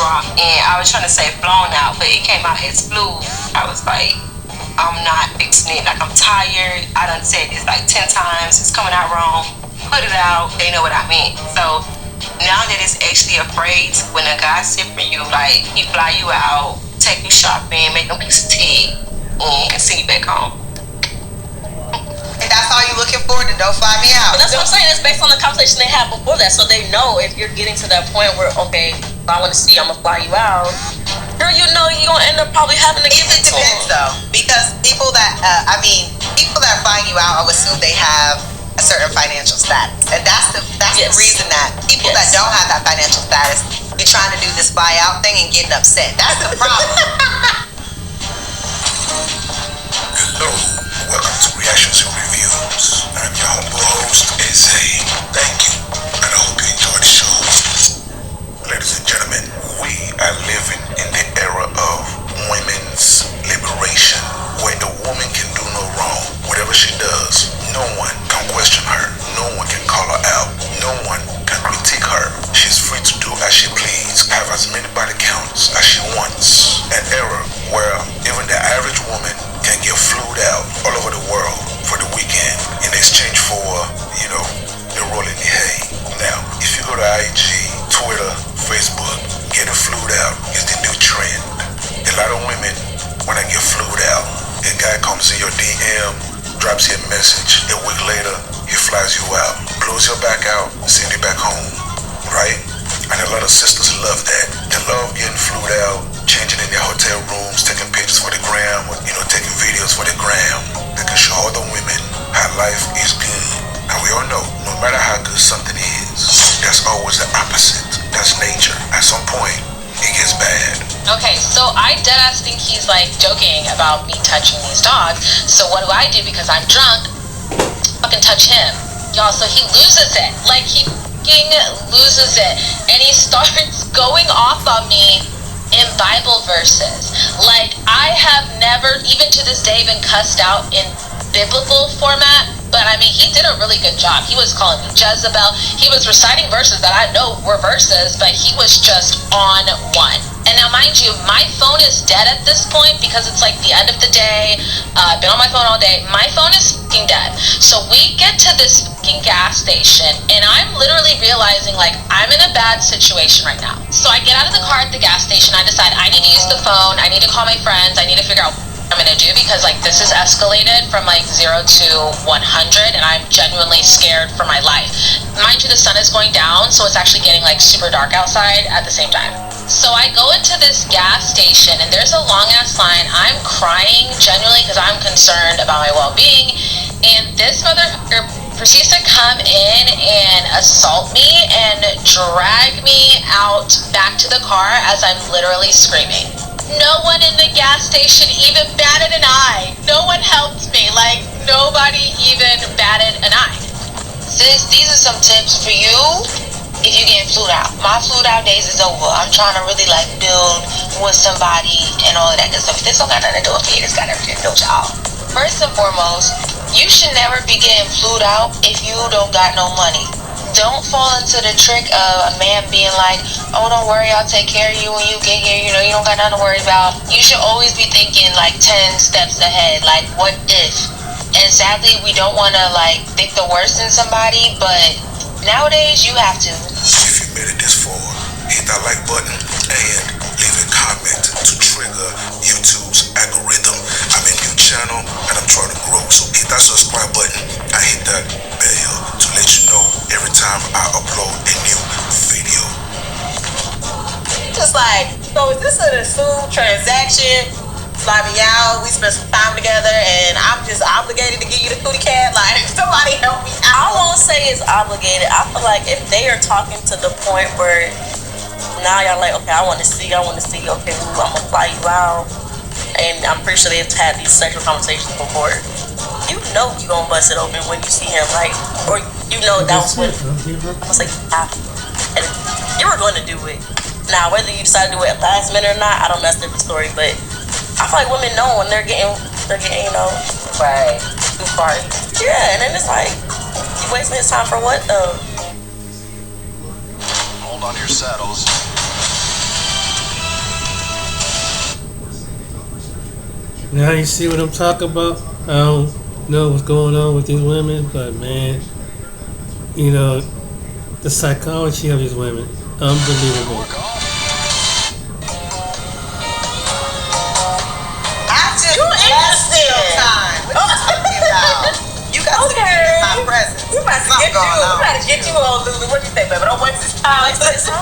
drop, and I was trying to say blown out, but it came out as blue. I was like, I'm not fixing it. Like, I'm tired. I done said this like 10 times. It's coming out wrong. Put it out. They know what I meant. So now that it's actually a phrase, when a guy sit for you, like, he fly you out, take you shopping, make a piece of tea, and send you back home. And that's all you're looking for, to don't fly me out. But that's what I'm saying. It's based on the conversation they had before that, so they know if you're getting to that point where, okay, if I want to see, I'm gonna fly you out. Girl, you know you're gonna end up probably having to give it to them. It depends though, because people that people that fly you out, I would assume they have a certain financial status, and that's the reason that people that don't have that financial status, you're trying to do this fly out thing and getting upset. That's the problem. Hello, welcome to Reactions and Reviews. I'm your humble host, Izzy. Thank you, and I hope you enjoy the show. Ladies and gentlemen, we are living in the era of women's liberation, where a woman can do no wrong. Whatever she does, no one can question her. No one can call her out. No one can critique her. She's free to do as she please, have as many body counts as she wants. An era where even the average woman can get flued out all over the world for the weekend in exchange for, the roll in the hay. Now, if you go to IG, Twitter, Facebook, getting flued out is the new trend. A lot of women, when they get flued out, a guy comes in your DM, drops you a message. A week later, he flies you out, blows your back out, send you back home, right? And a lot of sisters love that. They love getting flued out, changing in their hotel rooms, taking pictures for the gram, taking videos for the gram. They can show other women how life is good. And we all know, no matter how good something is, there's always the opposite. That's nature. At some point, it gets bad. Okay, so I deadass think he's like joking about me touching these dogs. So what do I do because I'm drunk? Fucking touch him. Y'all, so he loses it. Like, he fucking loses it. And he starts going off on me in Bible verses. Like, I have never, even to this day, been cussed out in biblical format. But I mean, he did a really good job. He was calling me Jezebel. He was reciting verses that I know were verses, but he was just on one. And now, mind you, my phone is dead at this point because it's like the end of the day. I've been on my phone all day. My phone is fucking dead. So we get to this fucking gas station, and I'm literally realizing, like, I'm in a bad situation right now. So I get out of the car at the gas station. I decide I need to use the phone. I need to call my friends. I need to figure out I'm gonna do, because like this is escalated from like 0 to 100 and I'm genuinely scared for my life. Mind you, the sun is going down, so it's actually getting like super dark outside at the same time. So I go into this gas station and there's a long ass line. I'm crying genuinely because I'm concerned about my well-being, and this motherfucker proceeds to come in and assault me and drag me out back to the car as I'm literally screaming. No one in the gas station even batted an eye. No one helped me. Like, nobody even batted an eye. Sis, these are some tips for you if you getting flued out. My flued out days is over. I'm trying to really like build with somebody and all of that good stuff. This don't got nothing to do with me. This got everything to do with y'all. First and foremost, you should never be getting flued out if you don't got no money. Don't fall into the trick of a man being like, oh, don't worry, I'll take care of you when you get here. You don't got nothing to worry about. You should always be thinking like 10 steps ahead. Like, what if? And sadly, we don't want to like think the worst in somebody, but nowadays you have to. If you made it this far, hit that like button and leave a comment to trigger YouTube's algorithm. I'm a new channel and I'm trying to grow, so hit that subscribe button and hit that bell to let you know every time I upload a new video. Just like, so is this an assumed transaction? Fly me out, we spent some time together, and I'm just obligated to give you the cootie cat? Like, somebody help me I out. won't say it's obligated. I feel like if they are talking to the point where now y'all like, okay, I want to see, okay, I'm gonna fly you out, and I'm pretty sure they've had these sexual conversations before. You know you gonna bust it open when you see him, like, or you know that was what I'm gonna say. And you were going to do it. Now, whether you decide to do it at last minute or not, I don't know, that's a different story. But I feel like women know when they're getting, Right. too far. Yeah, and then it's like, you wasting his time for what though? Hold on to your saddles. Now you see what I'm talking about. I don't know what's going on with these women, but man, you know the psychology of these women, unbelievable. I just wasted your time. What are you talking about? You got to be in my presence. We about to get you. We about to get you on, Lulu. What do you think, baby? Don't waste his time. If that's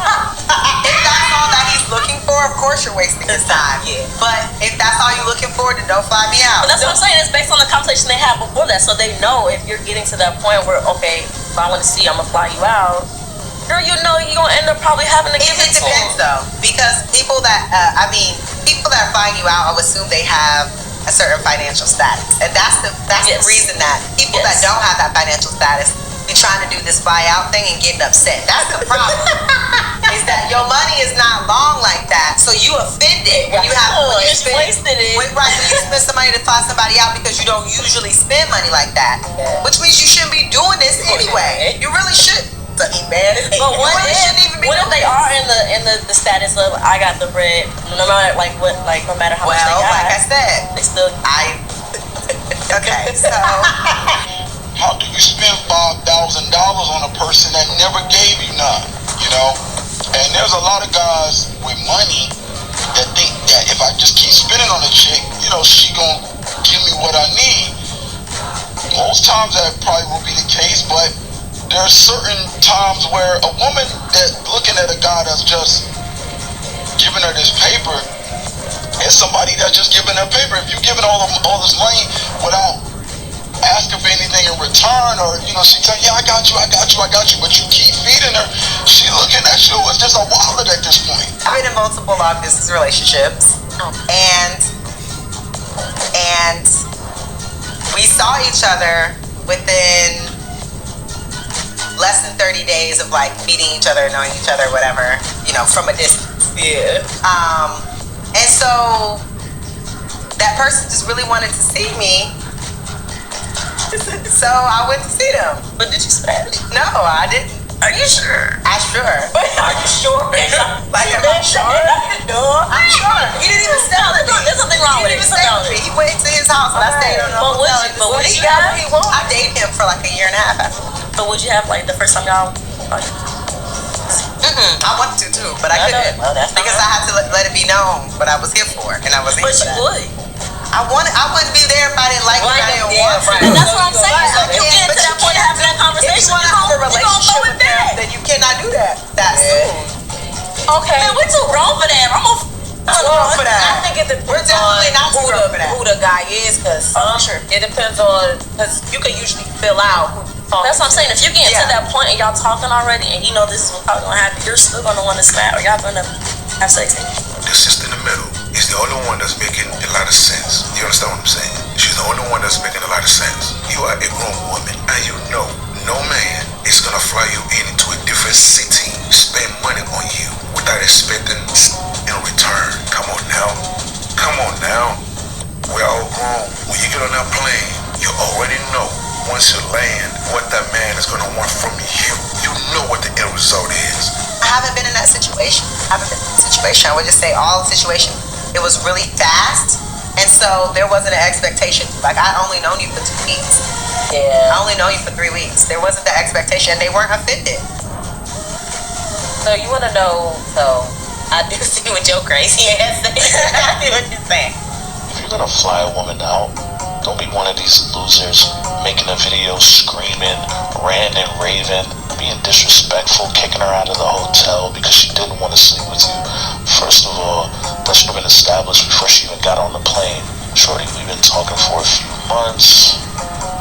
all that he's looking for, of course you're wasting his time. Yeah. But if that's all you're looking for, then don't fly me out. But that's what I'm saying. It's based on the conversation they had before that, so they know if you're getting to that point where, okay, if I want to see, I'm gonna fly you out. Girl, you know you're gonna end up probably having to give it to depends them. though, because people that people that are flying you out, I would assume they have a certain financial status, and that's the reason that people that don't have that financial status be trying to do this fly out thing and getting upset. That's the problem. Is that your money is not long like that, so you offended when you have when you wasted it. When you spend some money to fly somebody out because you don't usually spend money like that, which means you shouldn't be doing this anyway. You really should. But what if they are in the status of I got the bread, no matter no matter how much they got? Like I said, they still okay. So how do you spend $5,000 on a person that never gave you none? You know, and there's a lot of guys with money that think that if I just keep spending on a chick, you know, she gonna give me what I need. Most times that probably will be the case, but there are certain times where a woman that looking at a guy that's just giving her this paper is somebody that's just giving her paper. If you're giving all this money without asking for anything in return, or you know, she tell you, yeah, I got you, but you keep feeding her, she looking at you as just a wallet at this point. I've been in multiple long distance relationships, and we saw each other within less than 30 days of like meeting each other, knowing each other, whatever, you know, from a distance. Yeah. And so that person just really wanted to see me. So I went to see them. But did you smash? No, I didn't. Are you sure? I'm sure. But are you sure? Like, am I sure? No, I'm sure. He didn't even sell it. There's something wrong with it. He went to his house and I stayed on the hotel. But would you have? I dated him for like a year and a half after. But would you have like the first time y'all? I wanted to too, but I couldn't. Well, that's because I had to let it be known what I was here for, and I was here for that. But you would. I wouldn't be there if I didn't like you. I didn't want right. And that's what I'm saying. So if you get to that point of having that conversation, if you want to have a relationship with them, then you cannot do that soon. Okay. Man, we're too grown for that. I'm for that. I think it depends on who the guy is, because it depends on, because you can usually fill out who. That's what I'm saying. If you get to that point and y'all talking already, and you know this is what's probably gonna happen, you're still gonna want to smash, or y'all gonna have sex. The sister in the middle is the only one that's making a lot of sense. You understand what I'm saying? She's the only one that's making a lot of sense. You are a grown woman, and you know no man is gonna fly you into a different city, spend money on you without expecting in return. Come on now. We're all grown. When you get on that plane, you already know. Once you land, what that man is going to want from you, you know what the end result is. I haven't been in that situation. I would just say all situations, it was really fast, and so there wasn't an expectation. Like, I only known you for 2 weeks. Yeah. I only know you for 3 weeks. There wasn't the expectation. They weren't offended. So you want to know, I do see what your crazy ass saying. I see what you're saying. If you're going to fly a woman out, don't be one of these losers making a video screaming, ranting and raving, being disrespectful, kicking her out of the hotel because she didn't want to sleep with you. First of all, that should have been established before she even got on the plane. Shorty, we've been talking for a few months.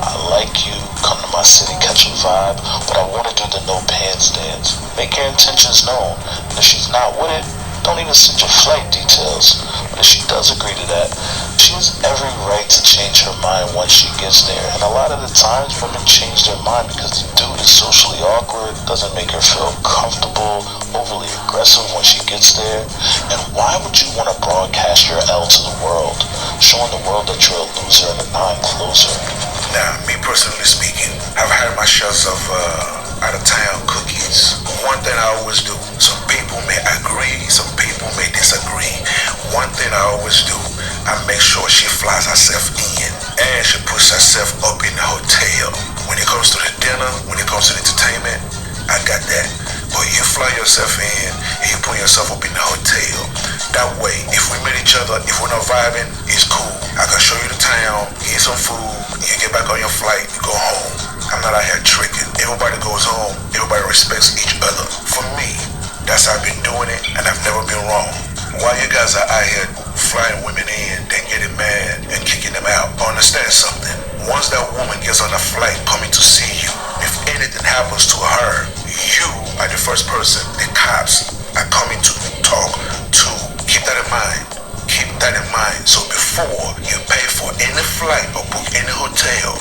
I like you, come to my city, catch a vibe, but I want to do the no pants dance. Make your intentions known. And if she's not with it, don't even send your flight details. But if she does agree to that, she has every right to change her mind once she gets there. And a lot of the times, women change their mind because the dude is socially awkward, doesn't make her feel comfortable, overly aggressive when she gets there. And why would you want to broadcast your L to the world, showing the world that you're a loser and a non-closer? Now, me personally speaking, I've had my shares of out-of-town cookies. One thing I always do, some people may agree, some people may disagree. One thing I always do, I make sure she flies herself in and she puts herself up in the hotel. When it comes to the dinner, when it comes to the entertainment, I got that. But you fly yourself in and you put yourself up in the hotel. That way, if we meet each other, if we're not vibing, it's cool. I can show you the town, eat some food, you get back on your flight, you go home. I'm not out here tricking. Everybody goes home, everybody respects each other. For me, that's how I've been doing it, and I've never been wrong. While you guys are out here flying women in, then getting mad and kicking them out, understand something. Once that woman gets on a flight coming to see you, if anything happens to her, you are the first person the cops are coming to talk to. Keep that in mind. Keep that in mind. So before you pay for any flight or book any hotel,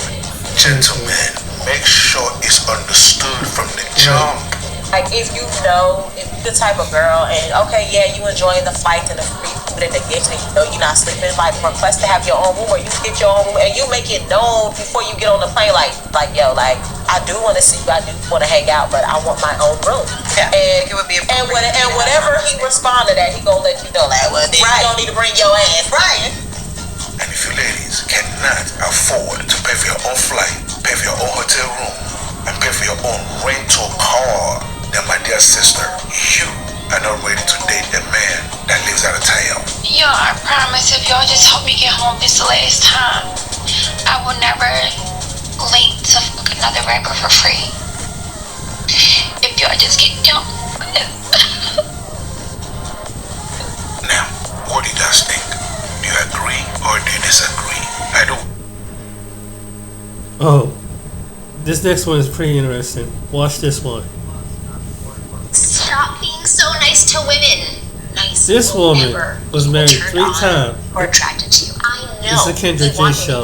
gentlemen, make sure it's understood from the jump. Like, if you know, if you're the type of girl, and okay, yeah, you enjoying the flights and the free food and the gifts, and you know you're not sleeping, like, request to have your own room, or you get your own room, and you make it known before you get on the plane, like, yo, like, I do want to see you, I do want to hang out, but I want my own room. Yeah. And it would be and whatever he respond to that, he gonna let you know, like, well, then you don't need to bring your ass. Right. And if you ladies cannot afford to pay for your own flight, pay for your own hotel room, and pay for your own rental car, then my dear sister, you are not ready to date a man that lives out of town. Yo, I promise if y'all just help me get home this last time, I will never link to fuck another rapper for free. If y'all just get down. Now, what do you guys think? Do you agree or do you disagree? I do. Oh, this next one is pretty interesting. Watch this one. Stop being so nice to women. Nice. This woman was married 3 times. Or attracted to you. I know. It's a Kendra G show.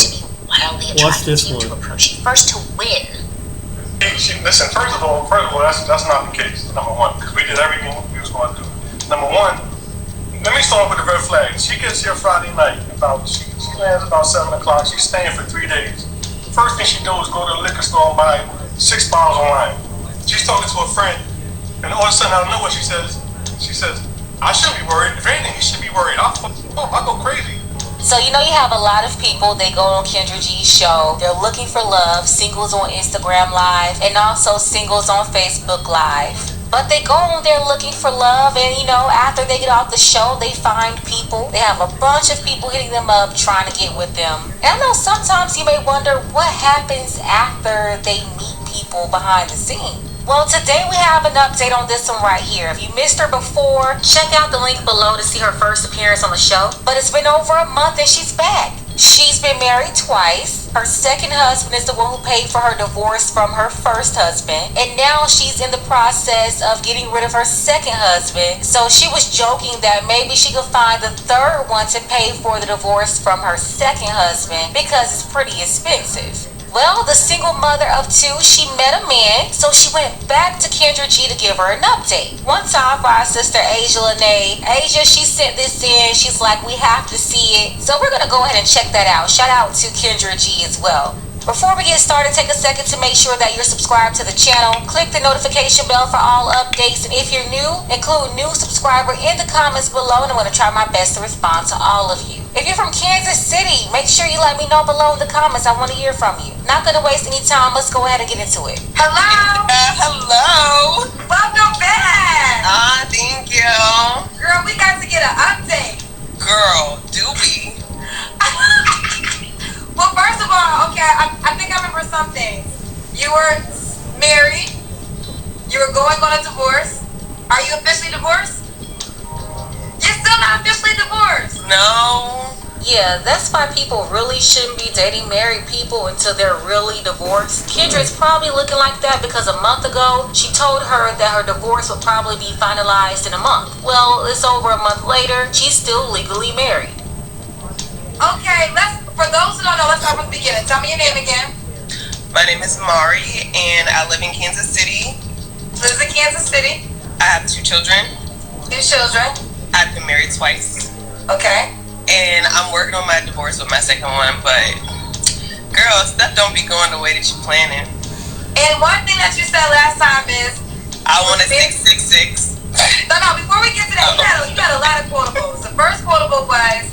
Watch this one. To approach you first to win. Listen, first of all, that's not the case. Number one, because we did everything we was going to do. Number one, let me start with the red flag. She gets here Friday night. She lands about 7 o'clock. She's staying for 3 days. First thing she does is go to the liquor store and buy 6 bottles of wine. She's talking to a friend, and all of a sudden, out of nowhere, she says, I shouldn't be worried. If anything, you should be worried. I go crazy. So you know you have a lot of people, they go on Kendra G's show, they're looking for love, singles on Instagram Live, and also singles on Facebook Live. But they go on there looking for love, and you know, after they get off the show, they find people. They have a bunch of people hitting them up, trying to get with them. And I know sometimes you may wonder what happens after they meet people behind the scenes. Well, today we have an update on this one right here. If you missed her before, check out the link below to see her first appearance on the show. But it's been over a month and she's back. She's been married twice. Her second husband is the one who paid for her divorce from her first husband. And now she's in the process of getting rid of her second husband. So she was joking that maybe she could find the third one to pay for the divorce from her second husband because it's pretty expensive. Well, the single mother of 2, she met a man, so she went back to Kendra G to give her an update. One time for our sister Asia Lene. Asia, she sent this in. She's like, we have to see it. So we're going to go ahead and check that out. Shout out to Kendra G as well. Before we get started, take a second to make sure that you're subscribed to the channel. Click the notification bell for all updates. And if you're new, include new subscriber in the comments below. And I'm going to try my best to respond to all of you. If you're from Kansas City, make sure you let me know below in the comments. I want to hear from you. Not going to waste any time. Let's go ahead and get into it. Hello. Hello. Welcome back. Thank you. Girl, we got to get an update. Girl, do we? Well, first of all, okay, I think I remember something. You were married. You were going on a divorce. Are you officially divorced? You're still not officially divorced. No. Yeah, that's why people really shouldn't be dating married people until they're really divorced. Kendra's probably looking like that because a month ago, she told her that her divorce would probably be finalized in a month. Well, it's over a month later, she's still legally married. Okay, for those who don't know, let's start from the beginning. Tell me your name again. My name is Mari, and I live in Kansas City. Lives in Kansas City. I have 2 children. 2 children. I've been married twice. Okay. And I'm working on my divorce with my second one, but girl, stuff don't be going the way that you're planning. And one thing that you said last time is I want a 666. No, before we get to that, you had a lot of quotables. The first quotable was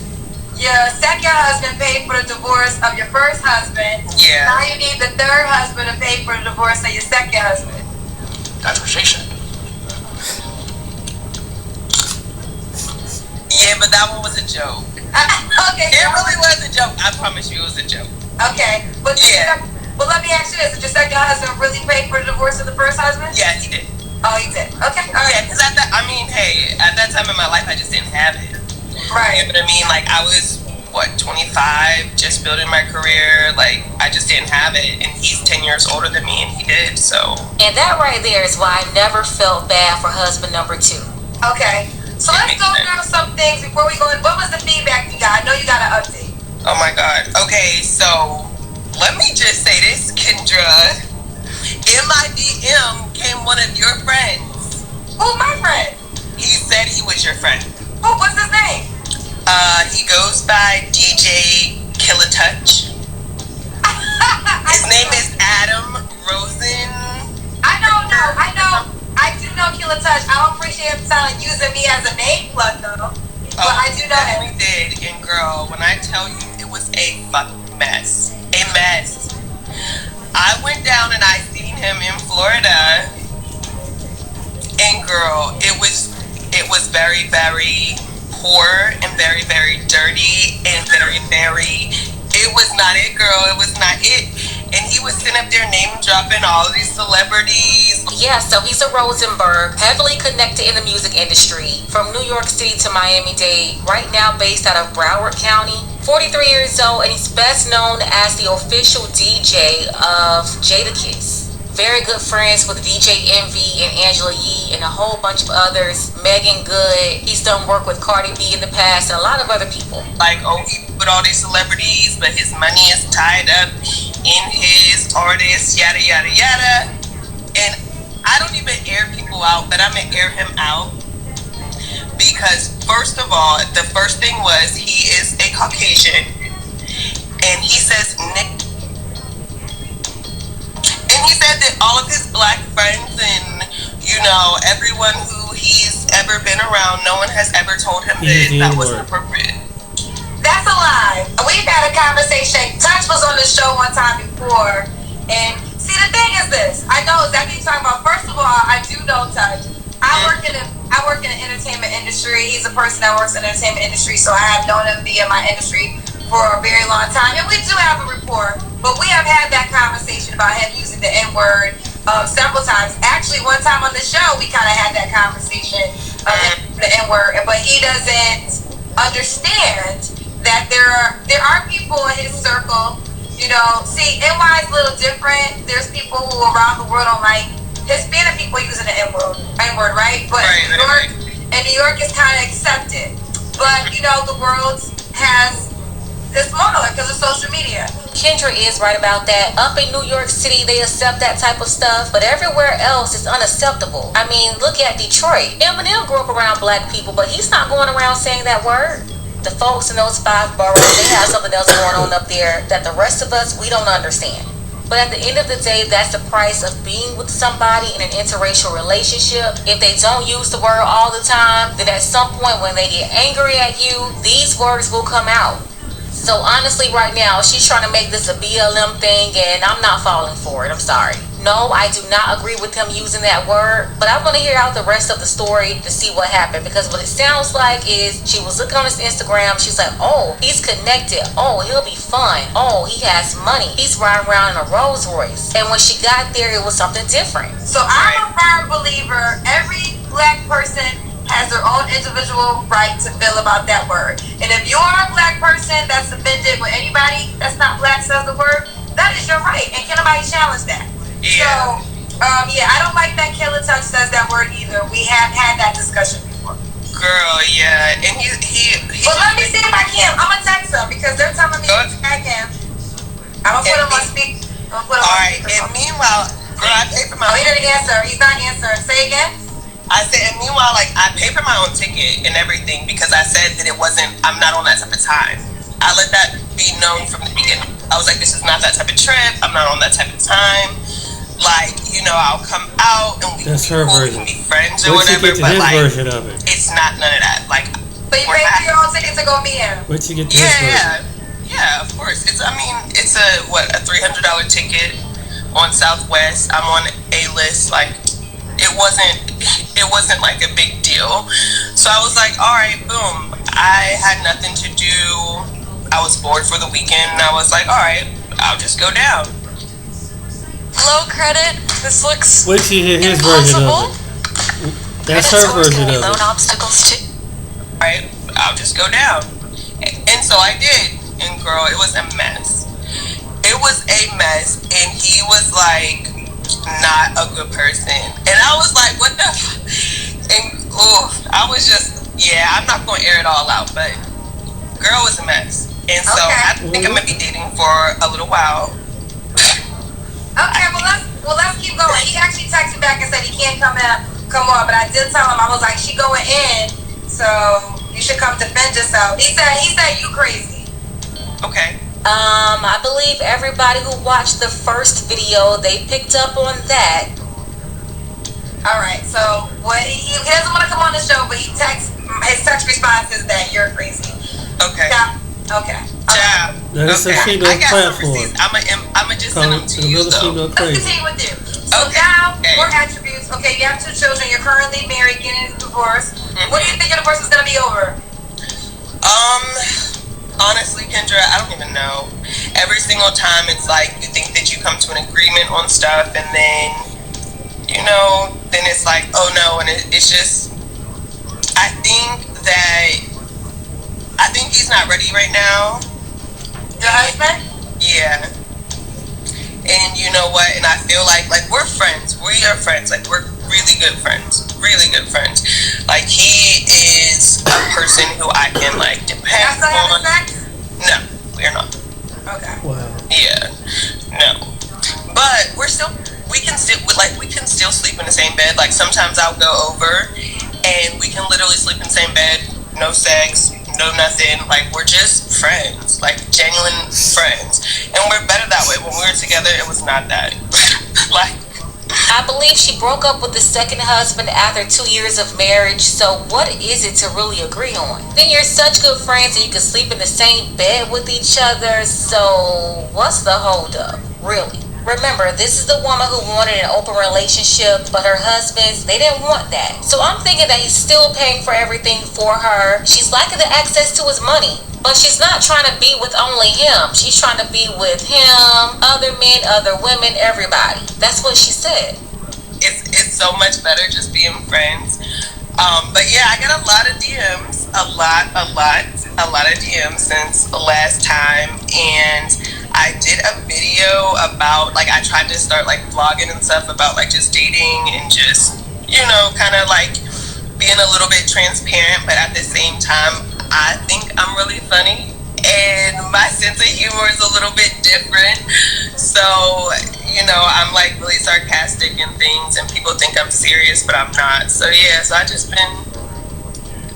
Your second husband paid for the divorce of your first husband. Yeah. Now you need the third husband to pay for the divorce of your second husband. That's what she said. Yeah, but that one was a joke. Okay. It really was a joke. I promise you it was a joke. Okay. But yeah. But let me ask you this. Did your second husband really pay for the divorce of the first husband? Yeah, he did. Oh, he did. Okay. All right. Yeah, because at that time in my life, I just didn't have it. Right. You know what I mean? Like, I was, 25, just building my career. Like, I just didn't have it. And he's 10 years older than me, and he did, so. And that right there is why I never felt bad for husband number 2. Okay. So let's go through some things before we go in. What was the feedback you got? I know you got an update. Oh, my God. Okay, so let me just say this, Kendra. In my DM came one of your friends. Who's my friend? He said he was your friend. Oh, what's his name? He goes by DJ Killatouch. His name is Adam Rosen. I do know Killatouch. I don't appreciate him using me as a name plug though. But I do know him. He did, and girl, when I tell you, it was a fucking mess. A mess. I went down and I seen him in Florida, and girl, it was very, very poor and very, very dirty and very, very. It was not it, girl. It was not it. And he was sitting up there name dropping all of these celebrities. Yeah, so he's a Rosenberg, heavily connected in the music industry, from New York City to Miami-Dade, right now based out of Broward County. 43 years old, and he's best known as the official DJ of Jadakiss. Very good friends with DJ Envy and Angela Yee and a whole bunch of others. Megan Good. He's done work with Cardi B in the past and a lot of other people. Like, he with all these celebrities, but his money is tied up in his artists, yada, yada, yada. And I don't even air people out, but I'm going to air him out. Because, first of all, the first thing was he is a Caucasian. And he says And he said that all of his black friends and, everyone who he's ever been around, no one has ever told him that wasn't appropriate. That's a lie. We've had a conversation. Touch was on the show one time before. And see, the thing is this. I know exactly what you're talking about. First of all, I do know Touch. I work in the entertainment industry. He's a person that works in the entertainment industry, so I have known him via my industry for a very long time. And we do have a rapport. But we have had that conversation about him using the N-word several times. Actually, one time on the show, we kind of had that conversation of the N-word. But he doesn't understand that there are people in his circle. See, NY is a little different. There's people who around the world don't like Hispanic people using the N-word, right? But New York is kind of accepted. But, the world has this smaller because of social media. Kendra is right about that. Up in New York City, they accept that type of stuff, but everywhere else it's unacceptable. I mean, look at Detroit. Eminem grew up around black people, but he's not going around saying that word. The folks in those 5 boroughs, they have something else going on up there that the rest of us, we don't understand. But at the end of the day, that's the price of being with somebody in an interracial relationship. If they don't use the word all the time, then at some point when they get angry at you, these words will come out. So honestly, right now, she's trying to make this a BLM thing, and I'm not falling for it. I'm sorry. No, I do not agree with him using that word, but I want to hear out the rest of the story to see what happened, because what it sounds like is she was looking on his Instagram. She's like, oh, he's connected. Oh, he'll be fun. Oh, he has money. He's riding around in a Rolls Royce. And when she got there, it was something different. So I'm a firm believer every black person has their own individual right to feel about that word. And if you're a black person that's offended when anybody that's not black says the word, that is your right. And can nobody challenge that? Yeah. So, I don't like that Killatouch says that word either. We have had that discussion before. Girl, yeah. And he Well, let me see if I can. I'm going to text him because they're telling me to tag him. I'm going to put him on speak. Alright, and meanwhile, girl, I pay for my he didn't answer. He's not answering. Say again? I said, and meanwhile, like, I paid for my own ticket and everything because I said that I'm not on that type of time. I let that be known from the beginning. I was like, this is not that type of trip. I'm not on that type of time. Like, I'll come out and we can be friends or whatever. But like, version of it. It's not none of that. Like, So you paid for your own ticket to go meet him? Where'd you get this version? Yeah, of course. It's a $300 ticket on Southwest. I'm on A-list. Like, it wasn't like a big deal. So I was like, all right, boom. I had nothing to do. I was bored for the weekend, and I was like, all right, I'll just go down. Low credit. This looks Wait till you hear his version of it. That's her version of it. Obstacles too. Right, I'll just go down. And so I did. And girl, it was a mess. It was a mess. And he was like, not a good person. And I was like, what the And I was just, I'm not going to air it all out, but girl was a mess. And so I think I'm going to be dating for a little while. Okay, well let's keep going. He actually texted back and said he can't come on, but I did tell him, I was like, she going in, so you should come defend yourself. He said you crazy. Okay. I believe everybody who watched the first video, they picked up on that. Alright, so he doesn't want to come on the show, but his text response is that you're crazy. Okay. Yeah. Okay. Yeah. That's a female platform. I'ma just send them to you, though. Let's continue with you. So now, more attributes. Okay, you have 2 children. You're currently married, getting a divorce. What do you think your divorce is going to be over? Honestly, Kendra, I don't even know. Every single time it's like you think that you come to an agreement on stuff, and then, then it's like, oh no, and it's just, I think he's not ready right now. Your husband? Yeah. And you know what? And I feel like we're friends. We are friends. Like, we're really good friends. Really good friends. Like, he is a person who I can, like, depend on. Sex? No, we're not. Okay. Wow. Yeah. No. But we can still sleep in the same bed. Like, sometimes I'll go over and we can literally sleep in the same bed. No sex. No nothing. Like, we're just friends. Like, genuine friends. And we're better that way. When we were together, it was not that. Like, I believe she broke up with the second husband after 2 years of marriage. So what is it to really agree on? Then you're such good friends that you can sleep in the same bed with each other. So what's the holdup, really? Remember, this is the woman who wanted an open relationship, but her husbands, they didn't want that. So I'm thinking that he's still paying for everything for her. She's lacking the access to his money, but she's not trying to be with only him. She's trying to be with him, other men, other women, everybody. That's what she said. It's so much better just being friends. But yeah, I got a lot of DMs, a lot of DMs since the last time, and I did a video about, like, I tried to start, like, vlogging and stuff about, like, just dating and just, kind of, like, being a little bit transparent, but at the same time, I think I'm really funny, and my sense of humor is a little bit different, so, I'm, like, really sarcastic and things, and people think I'm serious, but I'm not, so, yeah, so I just been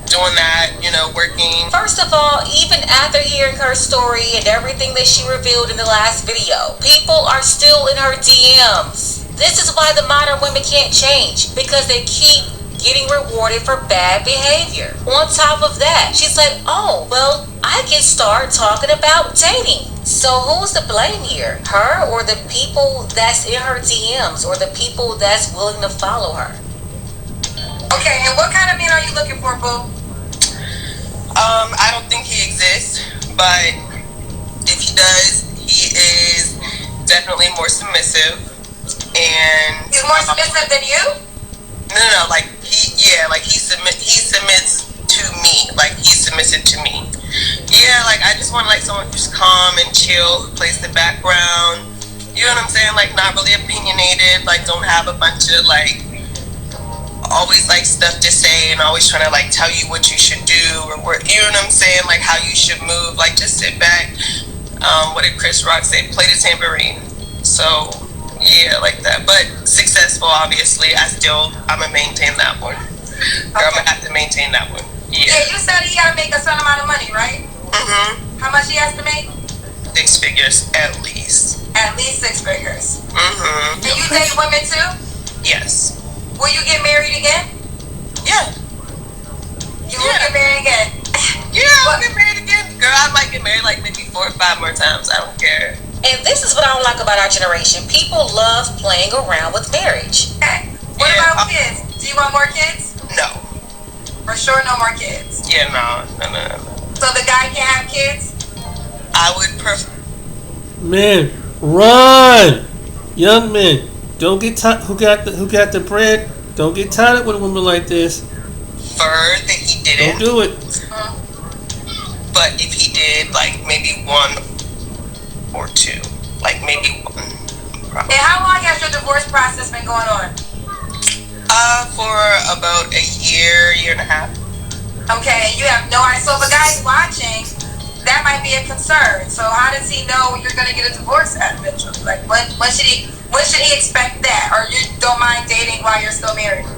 doing that, working. First of all, even after hearing her story and everything that she revealed in the last video, people are still in her DMs. This is why the modern women can't change, because they keep getting rewarded for bad behavior. On top of that, she's like, oh, well, I can start talking about dating. So who's to blame here? Her or the people that's in her DMs, or the people that's willing to follow her? Okay, and what kind of man are you looking for, boo? I don't think he exists, but if he does, he is definitely more submissive, and he's more submissive than you? No, like he submits to me, like he's submissive to me. Yeah, like I just want like someone who's calm and chill, who plays the background. You know what I'm saying? Like not really opinionated, like don't have a bunch of like always like stuff to say and always trying to like tell you what you should do or you know what I'm saying, like how you should move. Like just sit back. What did Chris Rock say? Play the tambourine. So yeah, like that. But successful, obviously. I'ma maintain that one. Or I'm gonna have to maintain that one. Yeah. Yeah, you said he gotta make a certain amount of money, right? Mm-hmm. How much he has to make? 6 figures at least. At least 6 figures. Mm-hmm. Do you date women too? Yes. Will you get married again? Yeah. You will get married again. girl, I might get married like maybe 4 or 5 more times. I don't care. And this is what I don't like about our generation. People love playing around with marriage. Okay. What about kids? Do you want more kids? No. For sure, no more kids. Yeah, no. So the guy can't have kids? I would prefer. Men, run! Young men, don't get tired. Who got the bread? Don't get tired with a woman like this. Prefer that he didn't. Don't do it. But if he did, like maybe 1 or 2, like maybe 1. Probably. And how long has your divorce process been going on? For about a year and a half. Okay, you have no idea. So if a guy's watching, that might be a concern. So how does he know you're gonna get a divorce eventually? Like when should he expect that? Or you don't mind dating while you're still married?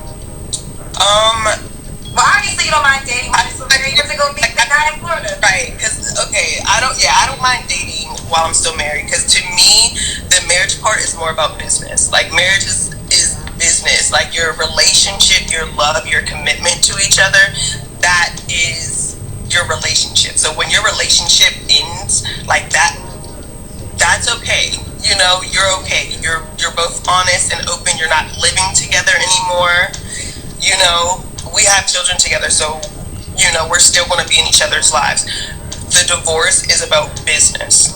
Well, obviously you don't mind dating while you're still married. You're gonna go meet the guy in Florida, right? Because I don't mind dating while I'm still married. Because to me, the marriage part is more about business. Like marriage is business. Like your relationship, your love, your commitment to each other. That is your relationship. So when your relationship ends like that, that's okay. You know, you're okay. You're both honest and open. You're not living together anymore. You know, we have children together, so you know we're still going to be in each other's lives. The divorce is about business.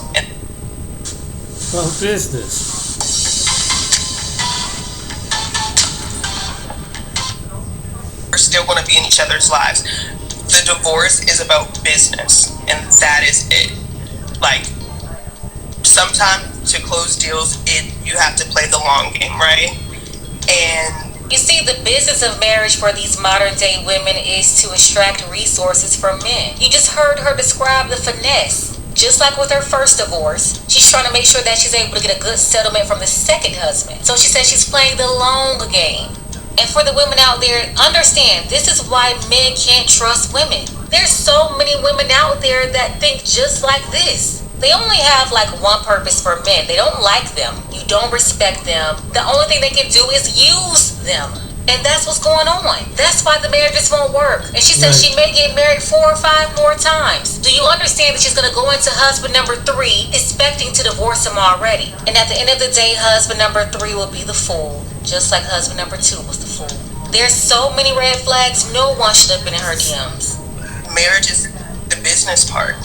About business. We're still going to be in each other's lives. The divorce is about business, and that is it. Like, sometimes to close deals, you have to play the long game, right? And you see, the business of marriage for these modern day women is to extract resources from men. You just heard her describe the finesse. Just like with her first divorce, she's trying to make sure that she's able to get a good settlement from the second husband. So she says she's playing the long game. And for the women out there, understand, this is why men can't trust women. There's so many women out there that think just like this. They only have like one purpose for men. They don't like them. You don't respect them. The only thing they can do is use them. And that's what's going on. That's why the marriages won't work. And she says she may get married 4 or 5 more times. Do you understand that she's going to go into husband number 3 expecting to divorce him already? And at the end of the day, husband number 3 will be the fool. Just like husband number 2 was the fool. There's so many red flags. No one should have been in her DMs. Marriage is the business part.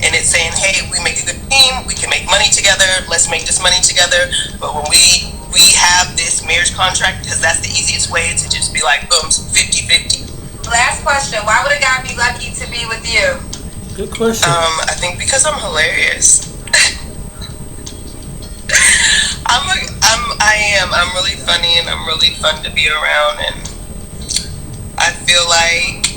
And it's saying, hey, we make a good team. We can make money together. Let's make this money together. But when we have this marriage contract, because that's the easiest way to just be like, boom, 50-50. Last question. Why would a guy be lucky to be with you? Good question. I think because I'm hilarious. I'm really funny and I'm really fun to be around, and I feel like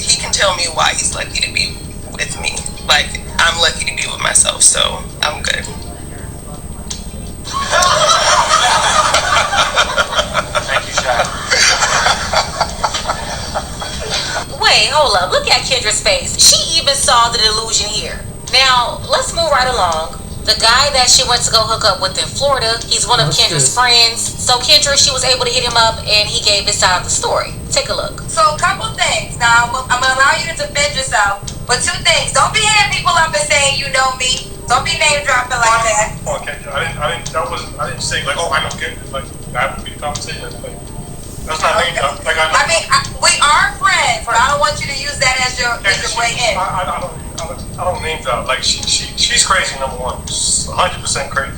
he can tell me why he's lucky to be with me. Like, I'm lucky to be with myself, so I'm good. Thank you, Shaq. Wait, hold up. Look at Kendra's face. She even saw the delusion here. Now, let's move right along. The guy that she went to go hook up with in Florida, he's one of Kendra's friends. So Kendra, she was able to hit him up, and he gave his side of the story. Take a look. So a couple things. Now, I'm going to allow you to defend yourself. But 2 things. Don't be hitting people up and saying you know me. Don't be name dropping like that. Okay, I didn't say like, oh, I know Kendra. Like, that would be the conversation. Like, that's not name drop. Like, I mean, we are friends, but I don't want you to use that as your way in. I don't name drop. Like, she's crazy, number one. 100% crazy.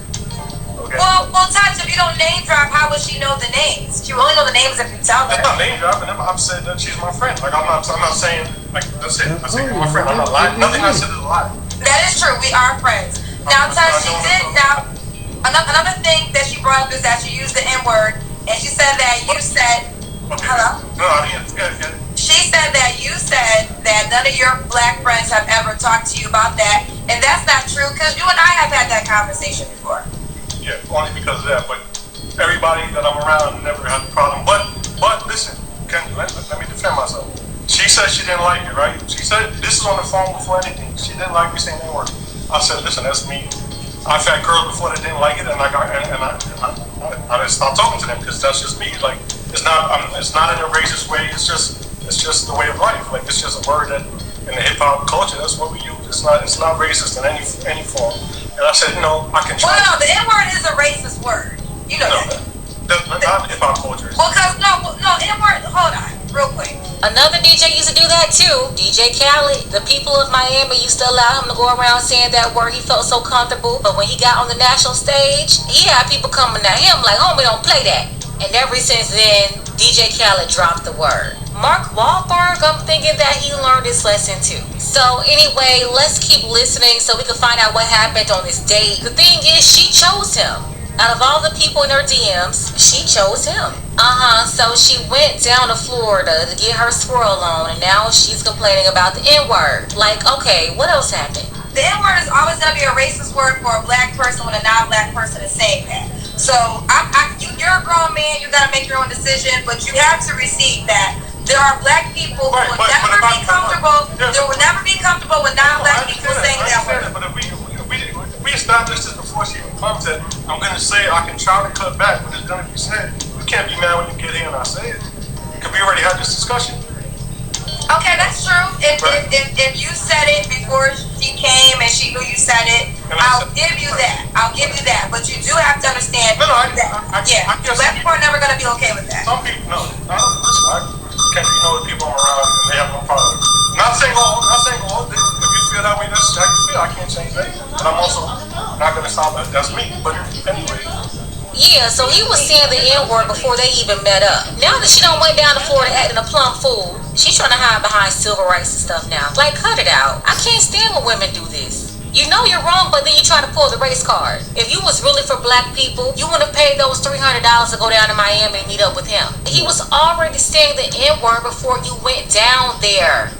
Okay. Well, Touch, if you don't name drop, how would she know the names? She will only know the names if you tell her. That's not name dropping. I'm saying that she's my friend. Like, I'm not saying, like, that's it. I say you're my friend. I'm not lying. Nothing I said is a lie. That is true. We are friends. Now, Touch, she did. Now, another thing that she brought up is that you used the N-word, and she said that you said, okay. Hello? No, I didn't. Good. She said that you said that none of your black friends have ever talked to you about that, and that's not true, because you and I have had that conversation before. Yeah, only because of that, but everybody that I'm around never had a problem. But listen, let me defend myself. She said she didn't like it, right? She said, this is on the phone before anything. She didn't like me saying that word. I said, listen, that's me. I've had girls before that didn't like it, and I just stopped talking to them because that's just me. Like, it's not in a racist way. It's just the way of life. Like, it's just a word that in the hip hop culture, that's what we use. It's not racist in any form. And I said, I can try. Well, no, the N-word is a racist word. You know that. That's not hip hop culture. Well, cause no, N-word. Hold on, real quick. Another DJ used to do that too. DJ Khaled. The people of Miami used to allow him to go around saying that word. He felt so comfortable. But when he got on the national stage, he had people coming at him like, homie, don't play that. And ever since then, DJ Khaled dropped the word. Mark Wahlberg, I'm thinking that he learned his lesson too. So anyway, let's keep listening so we can find out what happened on this date. The thing is, she chose him. Out of all the people in her DMs, she chose him. So she went down to Florida to get her swirl on, and now she's complaining about the N-word. Like, okay, what else happened? The N-word is always going to be a racist word for a black person when a non-black person is saying that. So, you're a grown man, you got to make your own decision, but you have to receive that. There are black people who will never be comfortable. They will never be comfortable with non-black people saying that word. But if we established this before she even comes that I'm going to say it, I can try to cut back, but it's going to be said. You can't be mad when you get here and I say it. Because we already had this discussion. Okay, that's true. If you said it before she came and she knew you said it, I'll give you that. But you do have to understand I guess black people are never going to be okay with that. Some people, listen, can't the people I'm around and they have no problem. Not saying all. If you feel that way, that's how you feel. I can't change that. But I'm also not going to stop that. That's me. But anyway. Yeah, so he was saying the N-word before they even met up. Now that she done went down to Florida acting a plumb fool, she's trying to hide behind civil rights and stuff now. Like, cut it out. I can't stand when women do this. You know you're wrong, but then you try to pull the race card. If you was really for black people, you wouldn't have paid those $300 to go down to Miami and meet up with him. He was already saying the N-word before you went down there.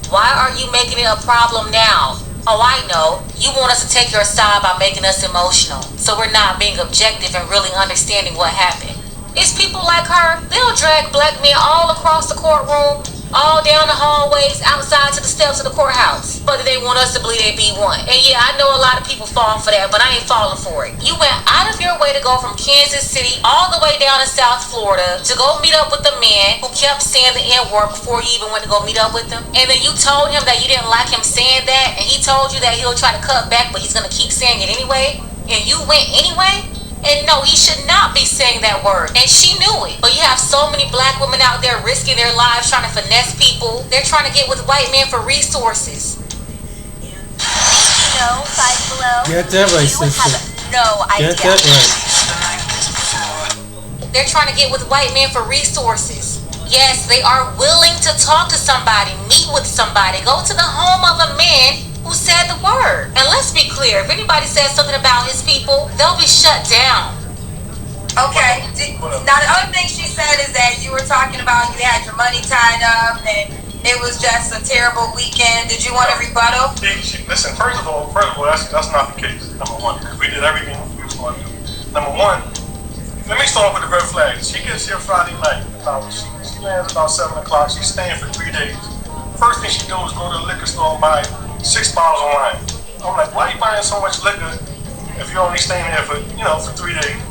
Why are you making it a problem now? Oh, I know. You want us to take your side by making us emotional. So we're not being objective and really understanding what happened. It's people like her. They'll drag black men all across the courtroom, all down the hallways, outside to the steps of the courthouse. But they want us to believe they be one. And yeah, I know a lot of people fall for that, but I ain't falling for it. You went out of your way to go from Kansas City all the way down to South Florida to go meet up with the man who kept saying the N-word before you even went to go meet up with him. And then you told him that you didn't like him saying that, and he told you that he'll try to cut back, but he's gonna keep saying it anyway. And you went anyway? And no, he should not be saying that word. And she knew it. But you have so many black women out there risking their lives trying to finesse people. They're trying to get with white men for resources. No, Five Below. Get that right, You sister. have no idea. Get that right. They're trying to get with white men for resources. Yes, they are willing to talk to somebody, meet with somebody, go to the home of a man who said the word. And let's be clear, if anybody says something about his people, they'll be shut down. Okay. Now the other thing she said is that you were talking about you had your money tied up and it was just a terrible weekend. Did you want a rebuttal? Listen, first of all, that's not the case. Number one, because we did everything we was going to do. Number one, let me start with the red flags. She gets here Friday night. She lands about 7 o'clock. She's staying for 3 days. First thing she do is go to the liquor store and buy 6 bottles of wine. I'm like, why are you buying so much liquor if you're only staying there for 3 days?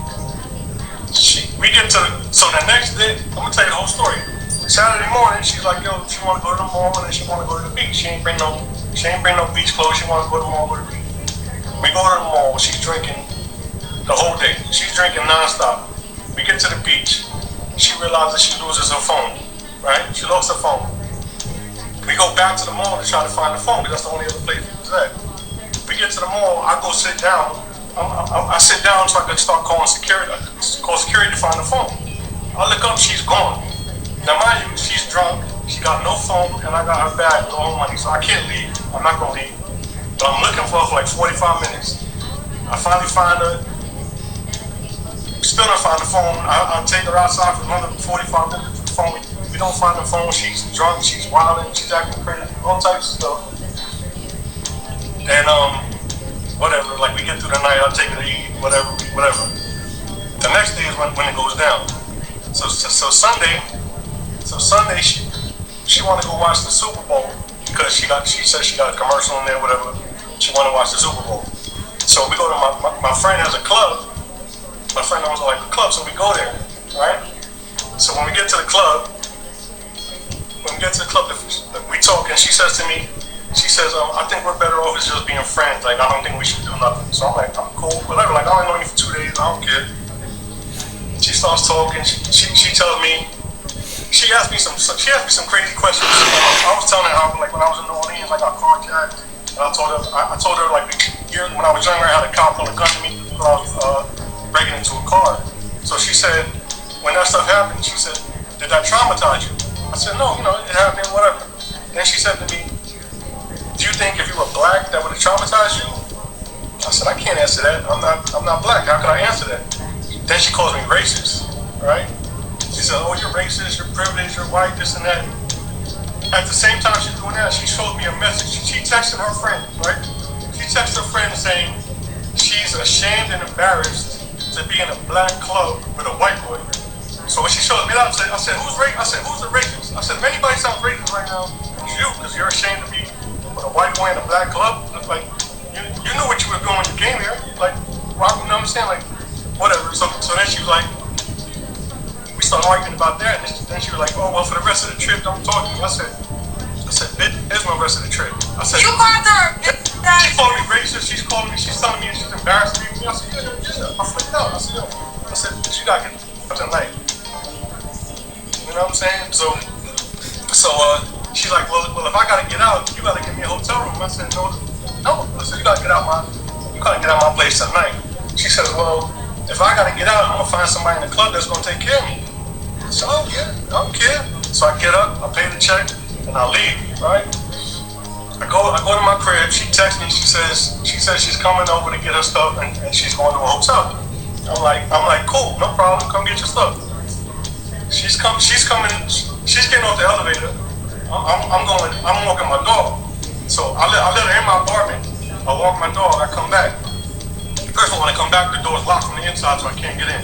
So the next day, I'm gonna tell you the whole story. Saturday morning, she's like, yo, she wanna go to the mall and she wanna go to the beach. She ain't bring no beach clothes. She wanna go to the mall, go to the beach. We go to the mall. She's drinking the whole day. She's drinking nonstop. We get to the beach. She realizes she loses her phone. Right? She lost her phone. We go back to the mall to try to find the phone because that's the only other place it was at. We get to the mall. I go sit down. I sit down so I can start calling security. Call security to find the phone. I look up, she's gone. Now mind you, she's drunk. She got no phone, and I got her bag with all money, so I can't leave. I'm not gonna leave. But I'm looking for her for like 45 minutes. I finally find her. Still don't find the phone. I take her outside for another 45 minutes with the phone. We don't find the phone. She's drunk. She's wilding. She's acting crazy. All types of stuff. And whatever. Like we get through the night. I'll take her to eat. Whatever. The next day is when it goes down. So Sunday. She want to go watch the Super Bowl because she said she got a commercial in there. Whatever. She want to watch the Super Bowl. So we go to my friend has a club. My friend owns like a club, so we go there, right? So when we get to the club, we talk, and she says to me, she says, I think we're better off as just being friends. Like, I don't think we should do nothing. So I'm like, I'm cool, whatever. Like, I only known you for 2 days. I don't care. She starts talking. She tells me. She asked me some crazy questions. I was telling her how, like, when I was in New Orleans, I got carjacked. And I told her like, when I was younger, I had a cop pull a gun to me when I was breaking into a car. So she said, when that stuff happened, she said, did that traumatize you? I said, no, it happened, whatever. Then she said to me, do you think if you were black, that would have traumatized you? I said, I can't answer that. I'm not black. How can I answer that? Then she calls me racist, right? She said, oh, you're racist, you're privileged, you're white, this and that. At the same time she's doing that, she showed me a message. She texted her friend, right? She texted her friend saying she's ashamed and embarrassed to be in a black club with a white boy. So when she showed me that, I said, who's the racist? I said, if anybody sounds racist right now, it's you, because you're ashamed to be with a white boy in a black club. Like, you knew what you were doing when you came here. Like, well, you know what I'm saying? Like, whatever. So then she was like, we started arguing about that, and then she was like, oh, well, for the rest of the trip, don't talk to me. I said, bitch, here's my rest of the trip. I said, you called her. She called me racist. She's calling me. She's telling me she's embarrassed me. I said, yeah. I flipped out. I said, bitch, you gotta get up tonight. You know what I'm saying? So she's like, well, if I gotta get out, you gotta give me a hotel room. I said, no. I said, you gotta get out my place tonight. She says, well, if I gotta get out, I'm gonna find somebody in the club that's gonna take care of me. So, yeah, I don't care. So I get up, I pay the check, and I leave, right? I go to my crib, she texts me, she says she's coming over to get her stuff, and she's going to a hotel. I'm like, cool, no problem, come get your stuff. She's getting off the elevator. I'm walking my dog. So I let her in my apartment, I walk my dog, I come back. First of all, when I come back, the door's locked from the inside, so I can't get in.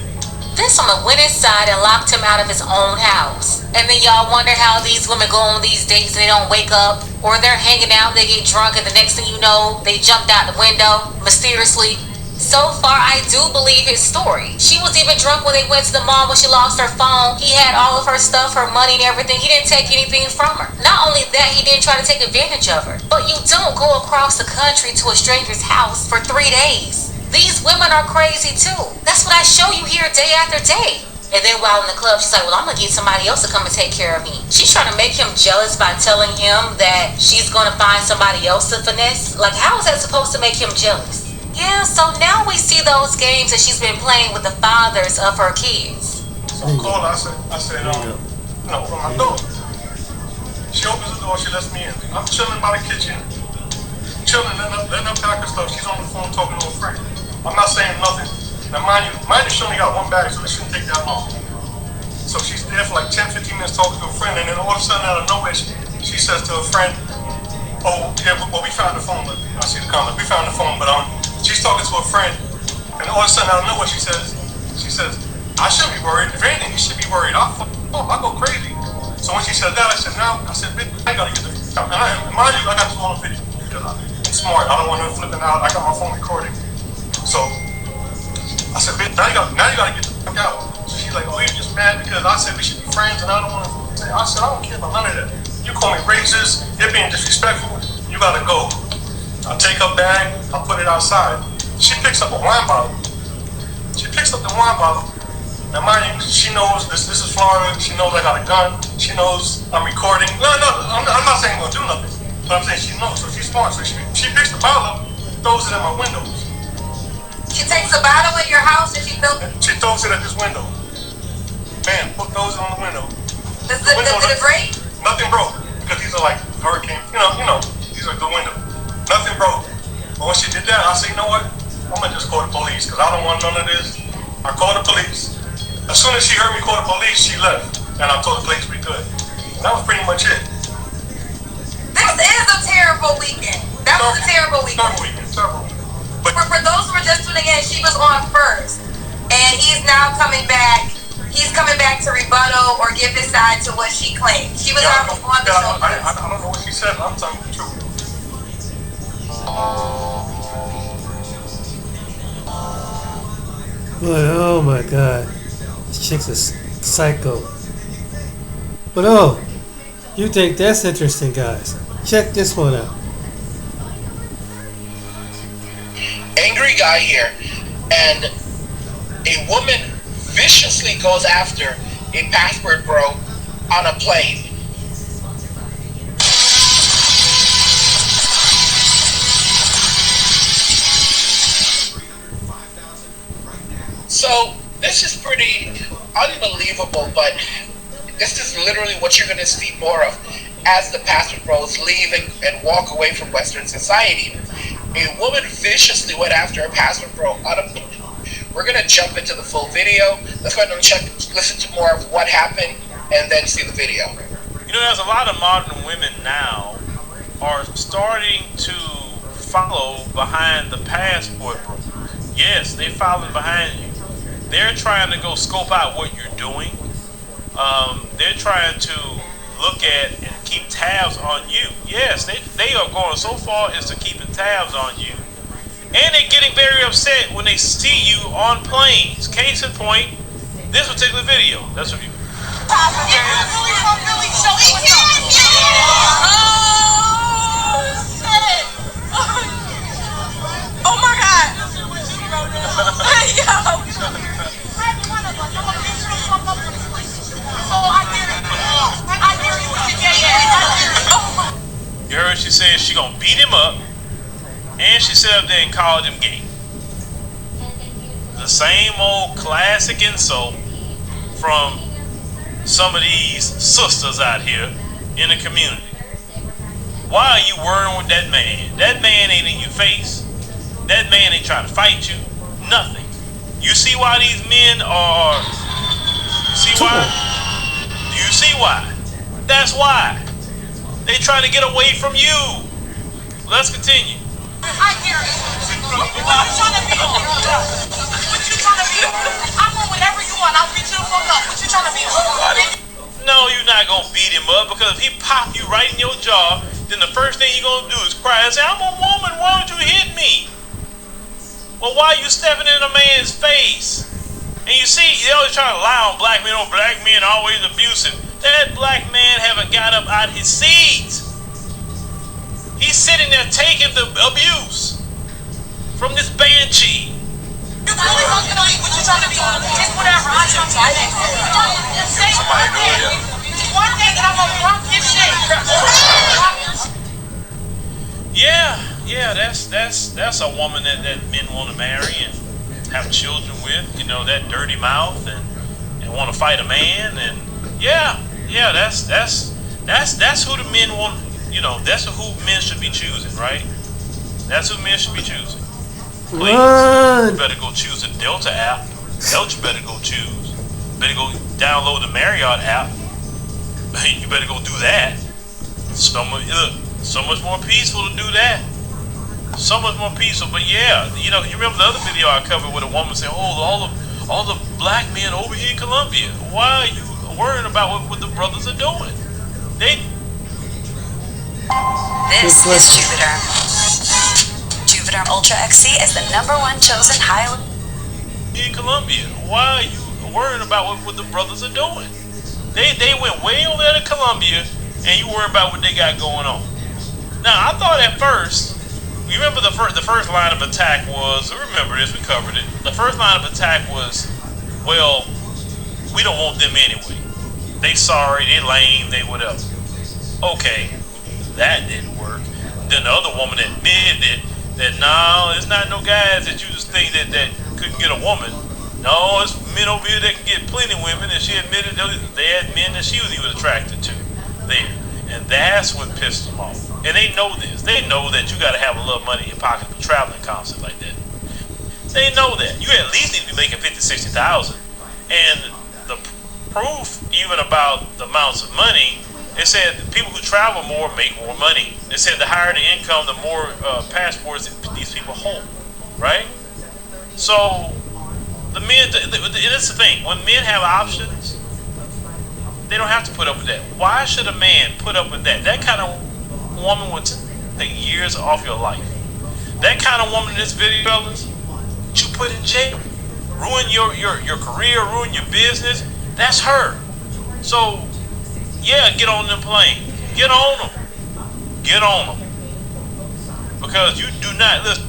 This woman went inside and locked him out of his own house. And then y'all wonder how these women go on these dates and they don't wake up, or they're hanging out, they get drunk, and the next thing you know, they jumped out the window mysteriously. So far, I do believe his story. She was even drunk when they went to the mall when she lost her phone. He had all of her stuff, her money and everything. He didn't take anything from her. Not only that, he didn't try to take advantage of her. But you don't go across the country to a stranger's house for 3 days. These women are crazy too. That's what I show you here day after day. And then while in the club, she's like, well, I'm gonna get somebody else to come and take care of me. She's trying to make him jealous by telling him that she's gonna find somebody else to finesse. Like, how is that supposed to make him jealous? Yeah, so now we see those games that she's been playing with the fathers of her kids. So I called her, I said, from my door. She opens the door, she lets me in. I'm chilling by the kitchen. Chilling, letting her pack her stuff. She's on the phone talking to a friend. I'm not saying nothing. Now, mind you, she only got one bag, so it shouldn't take that long. So she's there for like 10, 15 minutes talking to a friend, and then all of a sudden, out of nowhere, she says to her friend, oh, yeah, well, we found the phone, but I see the comment. We found the phone, but she's talking to a friend, and all of a sudden, out of nowhere, she says, I shouldn't be worried. If anything, you should be worried. I go crazy. So when she said that, I said, bitch, I gotta get the out. And mind you, I got this on video. I'm smart. I don't want her flipping out. I got my phone recording. So I said, bitch, now you gotta get the fuck out. So she's like, oh, you're just mad because I said we should be friends and I don't want to say. I said, I don't care about none of that. You call me racist, you're being disrespectful, you gotta go. I take her bag, I put it outside. She picks up a wine bottle. Now mind you, she knows this is Florida, she knows I got a gun, she knows I'm recording. No, I'm not saying I'm gonna do nothing. But I'm saying she knows, so she's smart. So she picks the bottle up, throws it in my windows. She takes a bottle in your house and she throws it at this window. Bam, throws it on the window. Did it break? Nothing broke, because these are like hurricane, these are good windows. Nothing broke. But when she did that, I said, you know what? I'm gonna just call the police, because I don't want none of this. I called the police. As soon as she heard me call the police, she left. And I told the police we good. And that was pretty much it. This is a terrible weekend. That was a terrible weekend. Terrible. But for those who are just tuning in, she was on first. And he's now coming back. He's coming back to rebuttal or give his side to what she claimed. She was on the show first. I don't know what she said, but I'm telling you the truth. But oh my god, this chick's a psycho. But oh, you think that's interesting, guys? Check this one out. angry guy here, and a woman viciously goes after a passport bro on a plane. So this is pretty unbelievable, but this is literally what you're going to see more of as the passport bros leave and walk away from Western society. A woman viciously went after a passport bro on a plane. We're going to jump into the full video. Let's go ahead and listen to more of what happened and then see the video. You know, there's a lot of modern women now are starting to follow behind the passport bro. Yes, they following behind you. They're trying to go scope out what you're doing. They're trying to look at and keep tabs on you. Yes, they are going so far as to keeping tabs on you. And they're getting very upset when they see you on planes. Case in point, this particular video. That's what you. Oh my God! You heard she said she gonna beat him up, and she sat up there and called him gay. The same old classic insult from some of these sisters out here in the community. Why are you worrying with that man? That man ain't in your face. That man ain't trying to fight you. Nothing. You see why these men are... You see why? Do you see why? That's why. They trying to get away from you. Let's continue. I hear it. What you trying to be on? What you trying to be on? I'm on whatever you want. I'll beat you the fuck up. What you trying to be on? No, you're not going to beat him up, because if he pop you right in your jaw, then the first thing you're going to do is cry and say, I'm a woman, why don't you hit me? Well, why are you stepping in a man's face? And you see, they always try to lie on black men. Oh, black men are always abusive. That black man haven't got up out of his seat. He's sitting there taking the abuse from this banshee. You really fucking on what you trying to be on? It's whatever. I jump to it. Somebody do it. One thing that I'm gonna rock this shit. Yeah, that's a woman that men want to marry and have children with. You know, that dirty mouth and want to fight a man, and yeah, that's who the men want. You know, that's who men should be choosing, right? That's who men should be choosing. Please, you better go choose the Delta app. That's what you better go choose. You better go download the Marriott app. You better go do that. So much more peaceful to do that. So much more peaceful. But yeah, you know, you remember the other video I covered with a woman saying, "Oh, all the black men over here in Colombia. Why are you worrying about what the brothers are doing?" This is Juvederm. Juvederm Ultra XC is the #1 chosen highly in Colombia. Why are you worrying about what the brothers are doing? They went way over there to Colombia, and you worry about what they got going on. Now, I thought at first, you remember the first line of attack was, remember this, we covered it. The first line of attack was, well, we don't want them anyway. They sorry, they lame, they whatever. Okay, that didn't work. Then the other woman admitted that no, it's not no guys that you just think that couldn't get a woman. No, it's men over here that can get plenty of women, and she admitted they had men that she was even attracted to there. And that's what pissed them off. And they know this. They know that you got to have a little money in your pocket for traveling concert like that. They know that. You at least need to be making $50,000-$60,000. And the proof, even about the amounts of money, they said people who travel more make more money. They said the higher the income, the more passports that these people hold, right? So the men, that's the thing. When men have options, they don't have to put up with that. Why should a man put up with that? That kind of woman would take years off your life. That kind of woman in this video, fellas, you put in jail, ruin your career, ruin your business. That's her. So yeah, get on the plane. Get on them. Get on them. Because you do not, listen,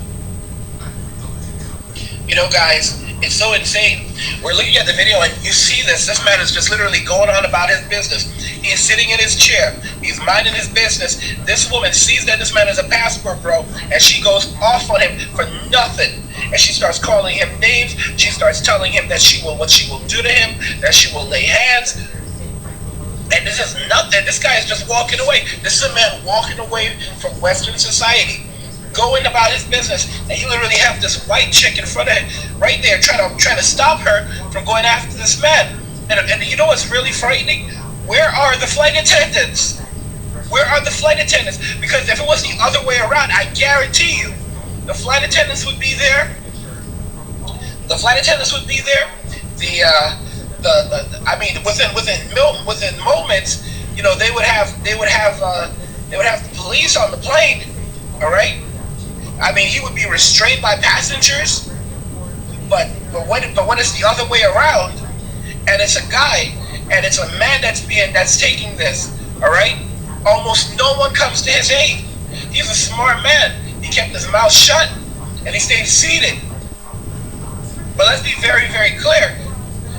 You know, guys, it's so insane. We're looking at the video and you see this. This man is just literally going on about his business. He is sitting in his chair. He's minding his business. This woman sees that this man is a passport bro, and she goes off on him for nothing. And she starts calling him names. She starts telling him that what she will do to him, that she will lay hands. And this is nothing. This guy is just walking away. This is a man walking away from Western society, going about his business, and you literally have this white chick in front of him, right there, trying to stop her from going after this man. And you know what's really frightening? Where are the flight attendants? Where are the flight attendants? Because if it was the other way around, I guarantee you, the flight attendants would be there. The flight attendants would be there. I mean, within moments, you know, they would have the police on the plane. All right. I mean, he would be restrained by passengers, but when it's the other way around, and it's a guy, and it's a man that's taking this, all right, almost no one comes to his aid. He's a smart man. He kept his mouth shut, and he stayed seated. But let's be very, very clear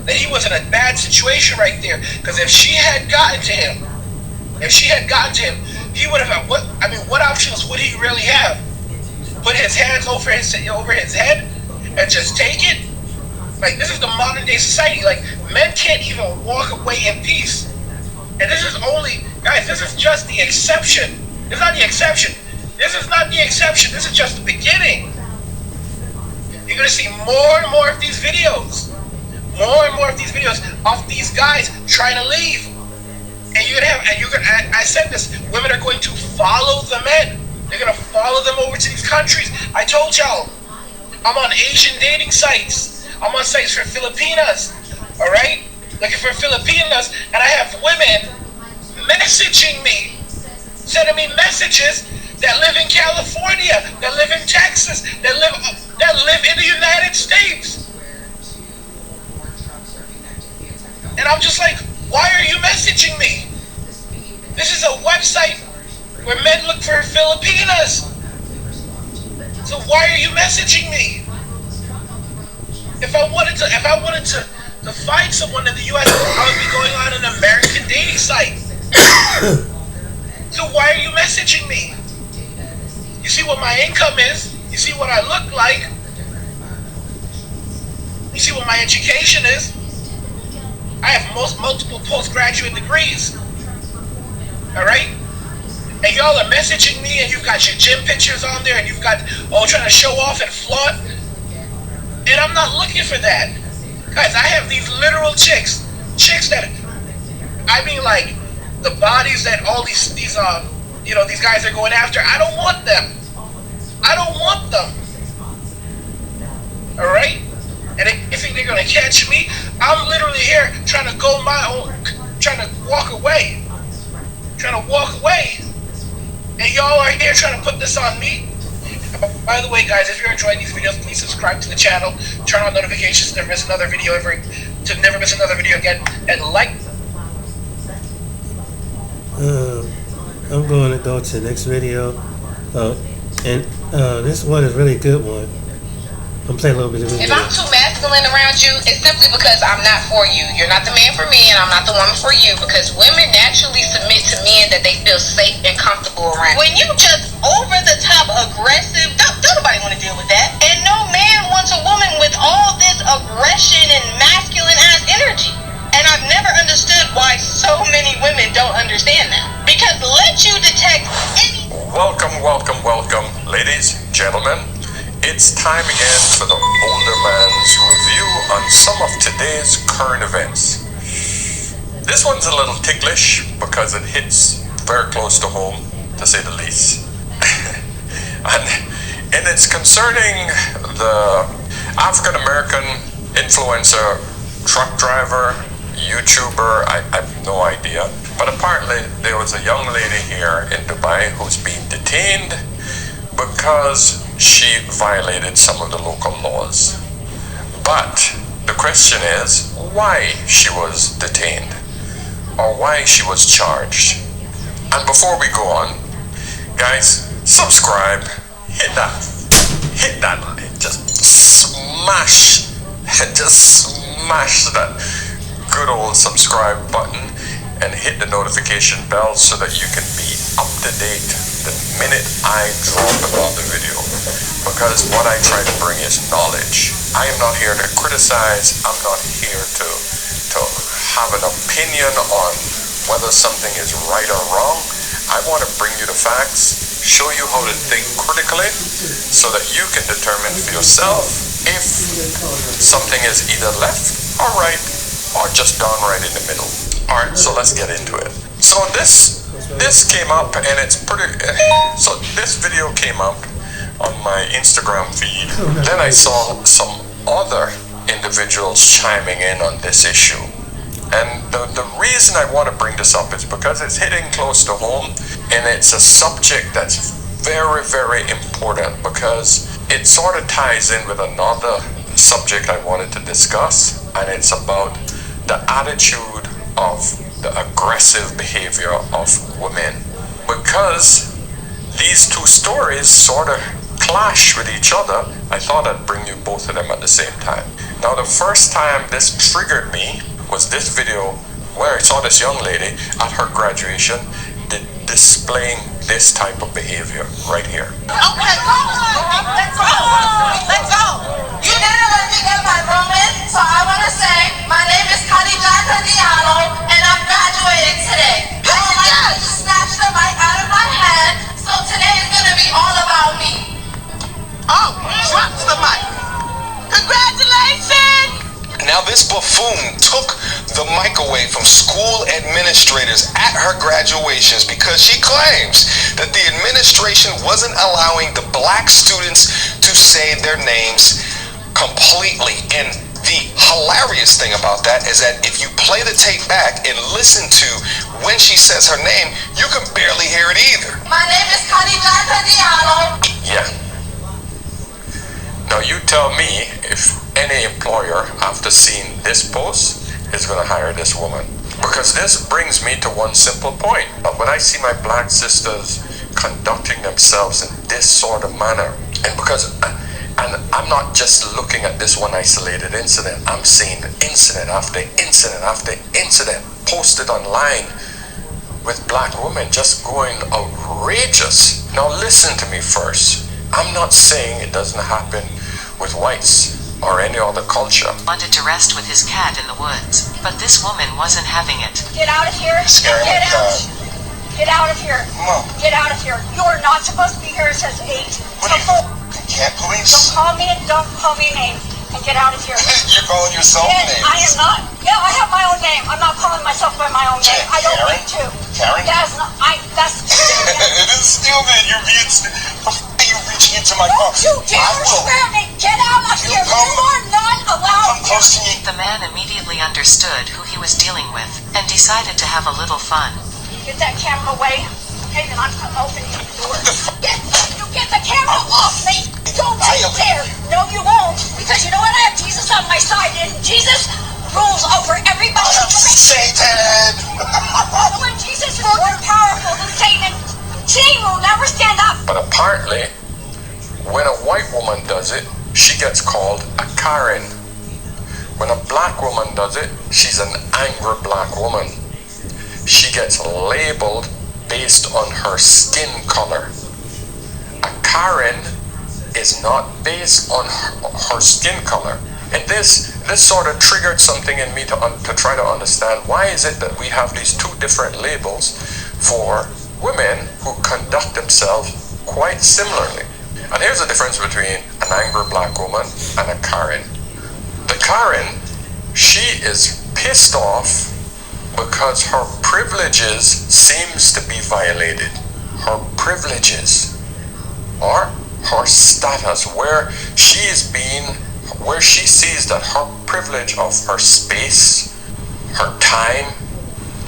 that he was in a bad situation right there, because if she had gotten to him, he would have had what options would he really have? Put his hands over his head and just take it? Like, this is the modern day society. Like, men can't even walk away in peace. And this is only, guys, this is just the exception. It's not the exception. This is not the exception. This is just the beginning. You're gonna see more and more of these videos. More and more of these videos of these guys trying to leave. And I said this, women are going to follow the men. They're gonna follow them over to these countries. I told y'all, I'm on Asian dating sites. I'm on sites for Filipinas, all right? Looking for Filipinas, and I have women messaging me, sending me messages that live in California, that live in Texas, that live in the United States. And I'm just like, why are you messaging me? This is a website where men look for Filipinas. So why are you messaging me? If I wanted to find someone in the US, I would be going on an American dating site. So why are you messaging me? You see what my income is. You see what I look like. You see what my education is. I have multiple postgraduate degrees. All right? And y'all are messaging me, and you've got your gym pictures on there, and you've got trying to show off and flaunt. And I'm not looking for that. Guys, I have these literal chicks that, I mean, like, the bodies that all these guys are going after. I don't want them. I don't want them. All right? And they think they're gonna catch me. I'm literally here trying to go my own, trying to walk away. And y'all are here trying to put this on me. By the way, guys, if you're enjoying these videos, please subscribe to the channel, turn on notifications to never miss another video again, and like. I'm going to go to the next video, and this one is a really good one. I'm playing a little bit of this. If I'm too masculine around you, it's simply because I'm not for you. You're not the man for me, and I'm not the woman for you, because women naturally submit to men that they feel safe and comfortable around. When you just over-the-top aggressive, don't nobody want to deal with that. And no man wants a woman with all this aggression and masculine-ass energy. And I've never understood why so many women don't understand that. Because let you detect any... Welcome, ladies, gentlemen. It's time again for the older man's review on some of today's current events. This one's a little ticklish because it hits very close to home, to say the least. and it's concerning the African-American influencer, truck driver, YouTuber, I have no idea. But apparently there was a young lady here in Dubai who's being detained because she violated some of the local laws. But the question is why she was detained or why she was charged. And before we go on, guys, subscribe, hit that, just smash that good old subscribe button and hit the notification bell so that you can be up to date the minute I drop another video. Because what I try to bring is knowledge. I am not here to criticize. I'm not here to have an opinion on whether something is right or wrong. I want to bring you the facts, show you how to think critically so that you can determine for yourself if something is either left or right or just downright in the middle. Alright, so let's get into it. So this came up and it's pretty, so this video came up on my Instagram feed. Then I saw some other individuals chiming in on this issue. And the reason I want to bring this up is because it's hitting close to home and it's a subject that's very, very important because it sort of ties in with another subject I wanted to discuss, and it's about the attitude of the aggressive behavior of women. Because these two stories sort of clash with each other, I thought I'd bring you both of them at the same time. Now, the first time this triggered me was this video where I saw this young lady at her graduation displaying this type of behavior right here. Okay, let's go. You didn't let me get my moment, so I want to say my name is Khadija Diallo and I'm graduating today. I don't like that you snatched the mic out of my hand, so today is going to be all about me. Oh, drops the mic. Congratulations! Now this buffoon took the mic away from school administrators at her graduations because she claims that the administration wasn't allowing the black students to say their names completely. And the hilarious thing about that is that if you play the tape back and listen to when she says her name, you can barely hear it either. My name is Khadija Diallo. Yeah. Now you tell me if any employer, after seeing this post, is going to hire this woman. Because this brings me to one simple point. When I see my black sisters conducting themselves in this sort of manner, and I'm not just looking at this one isolated incident, I'm seeing incident after incident after incident posted online with black women just going outrageous. Now listen to me first. I'm not saying it doesn't happen with whites or any other culture. Wanted to rest with his cat in the woods, but this woman wasn't having it. Get out of here. Get out. Get out of here. Mom. Get out of here. You're not supposed to be here. It says 8. Cat police? Don't call me a name. And get out of here. You're calling yourself names. I am not. Yeah, I have my own name. I'm not calling myself by my own name. I don't need to. Karen? That's not. That's stupid. It is stupid. You're being stupid. You're reaching into my car. You dare swear me. Get out of here. You are not allowed. Come close to me. The man immediately understood who he was dealing with and decided to have a little fun. Get that camera away. Okay, then I'm opening the door. Get the camera off me. Don't you dare. No, you won't. Because you know what? I have Jesus on my side, and Jesus rules over everybody. Satan. When Jesus is more powerful than Satan, Satan will never stand up. But apparently, when a white woman does it, she gets called a Karen. When a black woman does it, she's an angry black woman. She gets labeled based on her skin color. A Karen is not based on her skin color. And this sort of triggered something in me to try to understand why is it that we have these two different labels for women who conduct themselves quite similarly. And here's the difference between an angry black woman and a Karen. The Karen, she is pissed off because her privileges seems to be violated. Her privileges or her status, where she sees that her privilege of her space, her time,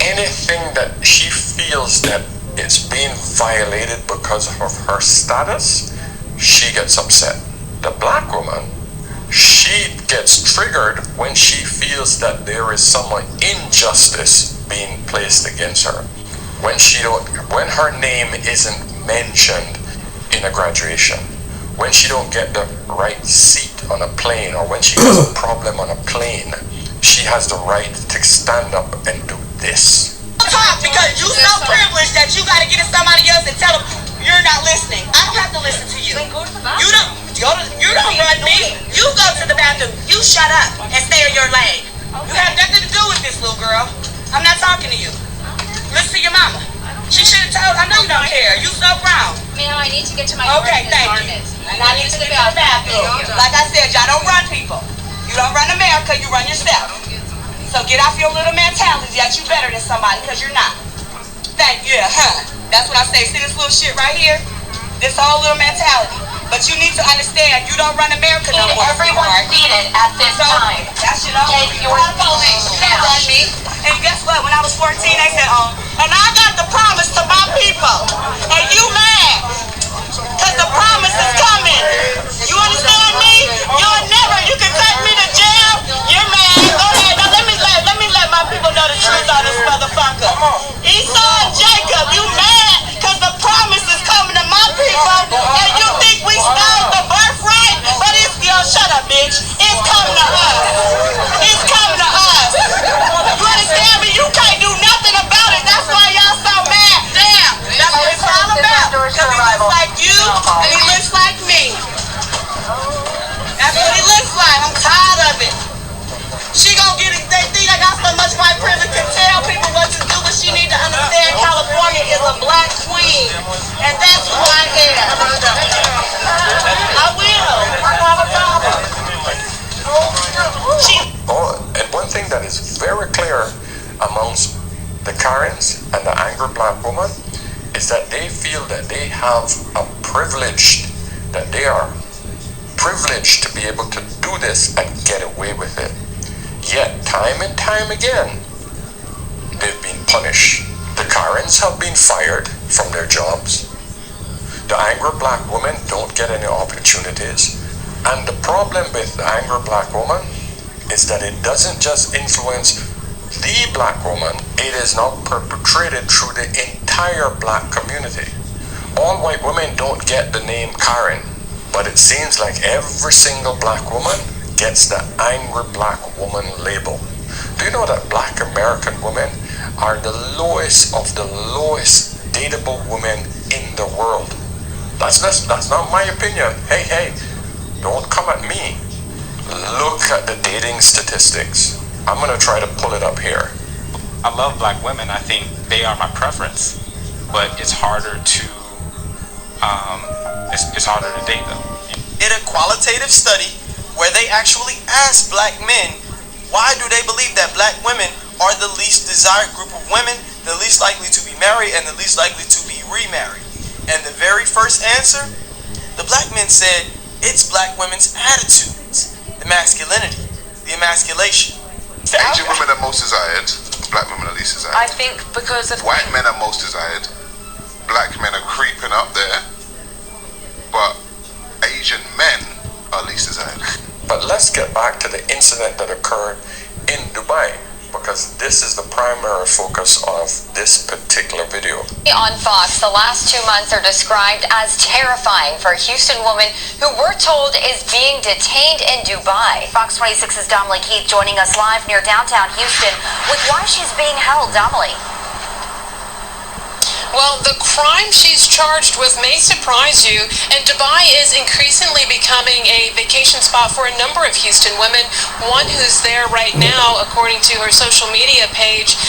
anything that she feels that it's being violated because of her status, she gets upset. The black woman, she gets triggered when she feels that there is some injustice being placed against her. When her name isn't mentioned in a graduation, when she don't get the right seat on a plane, or when she has a problem on a plane, she has the right to stand up and do this. Talk because you so privileged that you gotta get to somebody else and tell them you're not listening. I don't have to listen to you. You don't run me. You go to the bathroom. You shut up and stay in your lane. You have nothing to do with this, little girl. I'm not talking to you. Listen to your mama. She should have told. I know you don't care. You so grown. Ma'am, I need to get to my Okay, thank you. And I need to get to the bathroom. Like I said, y'all don't run people. You don't run America. You run yourself. So get off your little mentality that you better than somebody, because you're not. Thank you, That's what I say. See this little shit right here? This whole little mentality. But you need to understand, you don't run America no more. Everyone's seated at this time. That shit over. Take your police. You can't run me. And guess what? When I was 14, they said, and I got the promise to my people. And you mad. Because the promise is coming. You understand me? You'll never, you can take me to jail. You're mad. Go ahead. Now let me let my people know the truth on this motherfucker. Esau and Jacob, you mad because the promise is coming to my people. And you think we stole the birthright? But it's still, shut up, bitch. It's coming to us. It's coming to us. You understand me? You can't do nothing about it. That's why y'all so mad. Damn. That's what it's all about. Because he looks like you and he looks like me. That's what he looks like. I'm tired of it. She gonna get it. They think I got so much white privilege to tell people what to do, but she need to understand California is a black queen, and that's who I am. I will. I don't have a problem. And one thing that is very clear amongst the Karens and the angry black woman is that they feel that they have a privilege, that they are privileged to be able to do this and get away with it. Yet, time and time again, they've been punished. The Karens have been fired from their jobs. The angry black women don't get any opportunities. And the problem with the angry black woman is that it doesn't just influence the black woman, it is now perpetrated through the entire black community. All white women don't get the name Karen, but it seems like every single black woman gets the angry black woman label. Do you know that black American women are the lowest of the lowest dateable women in the world? That's not my opinion. Hey, don't come at me. Look at the dating statistics. I'm gonna try to pull it up here. I love black women. I think they are my preference, but it's harder to it's harder to date them. In a qualitative study where they actually asked black men, why do they believe that black women are the least desired group of women, the least likely to be married, and the least likely to be remarried? And the very first answer, the black men said, it's black women's attitudes, the masculinity, the emasculation. Asian women are most desired, black women are least desired. I think because of white men are most desired, black men are creeping up there, but Asian men are least desired. But let's get back to the incident that occurred in Dubai, because this is the primary focus of this particular video. On Fox, the last 2 months are described as terrifying for a Houston woman who we're told is being detained in Dubai. Fox 26's Dominique Keith joining us live near downtown Houston with why she's being held. Dominique. Well, the crime she's charged with may surprise you, and Dubai is increasingly becoming a vacation spot for a number of Houston women. One who's there right now, according to her social media page,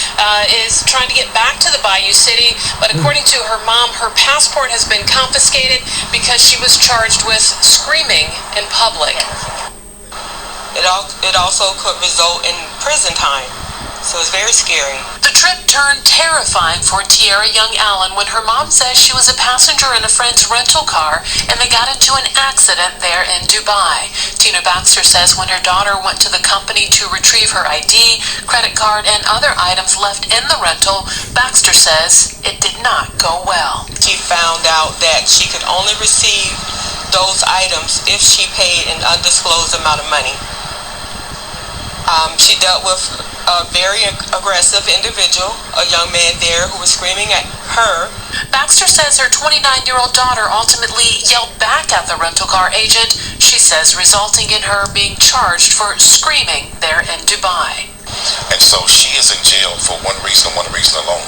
is trying to get back to the Bayou City, but according to her mom, her passport has been confiscated because she was charged with screaming in public. It also could result in prison time. So it's very scary. The trip turned terrifying for Tiara Young Allen when her mom says she was a passenger in a friend's rental car and they got into an accident there in Dubai. Tina Baxter says when her daughter went to the company to retrieve her ID, credit card, and other items left in the rental, Baxter says it did not go well. She found out that she could only receive those items if she paid an undisclosed amount of money. She dealt with a very aggressive individual, a young man there who was screaming at her. Baxter says her 29-year-old daughter ultimately yelled back at the rental car agent, she says resulting in her being charged for screaming there in Dubai. And so she is in jail for one reason and one reason alone.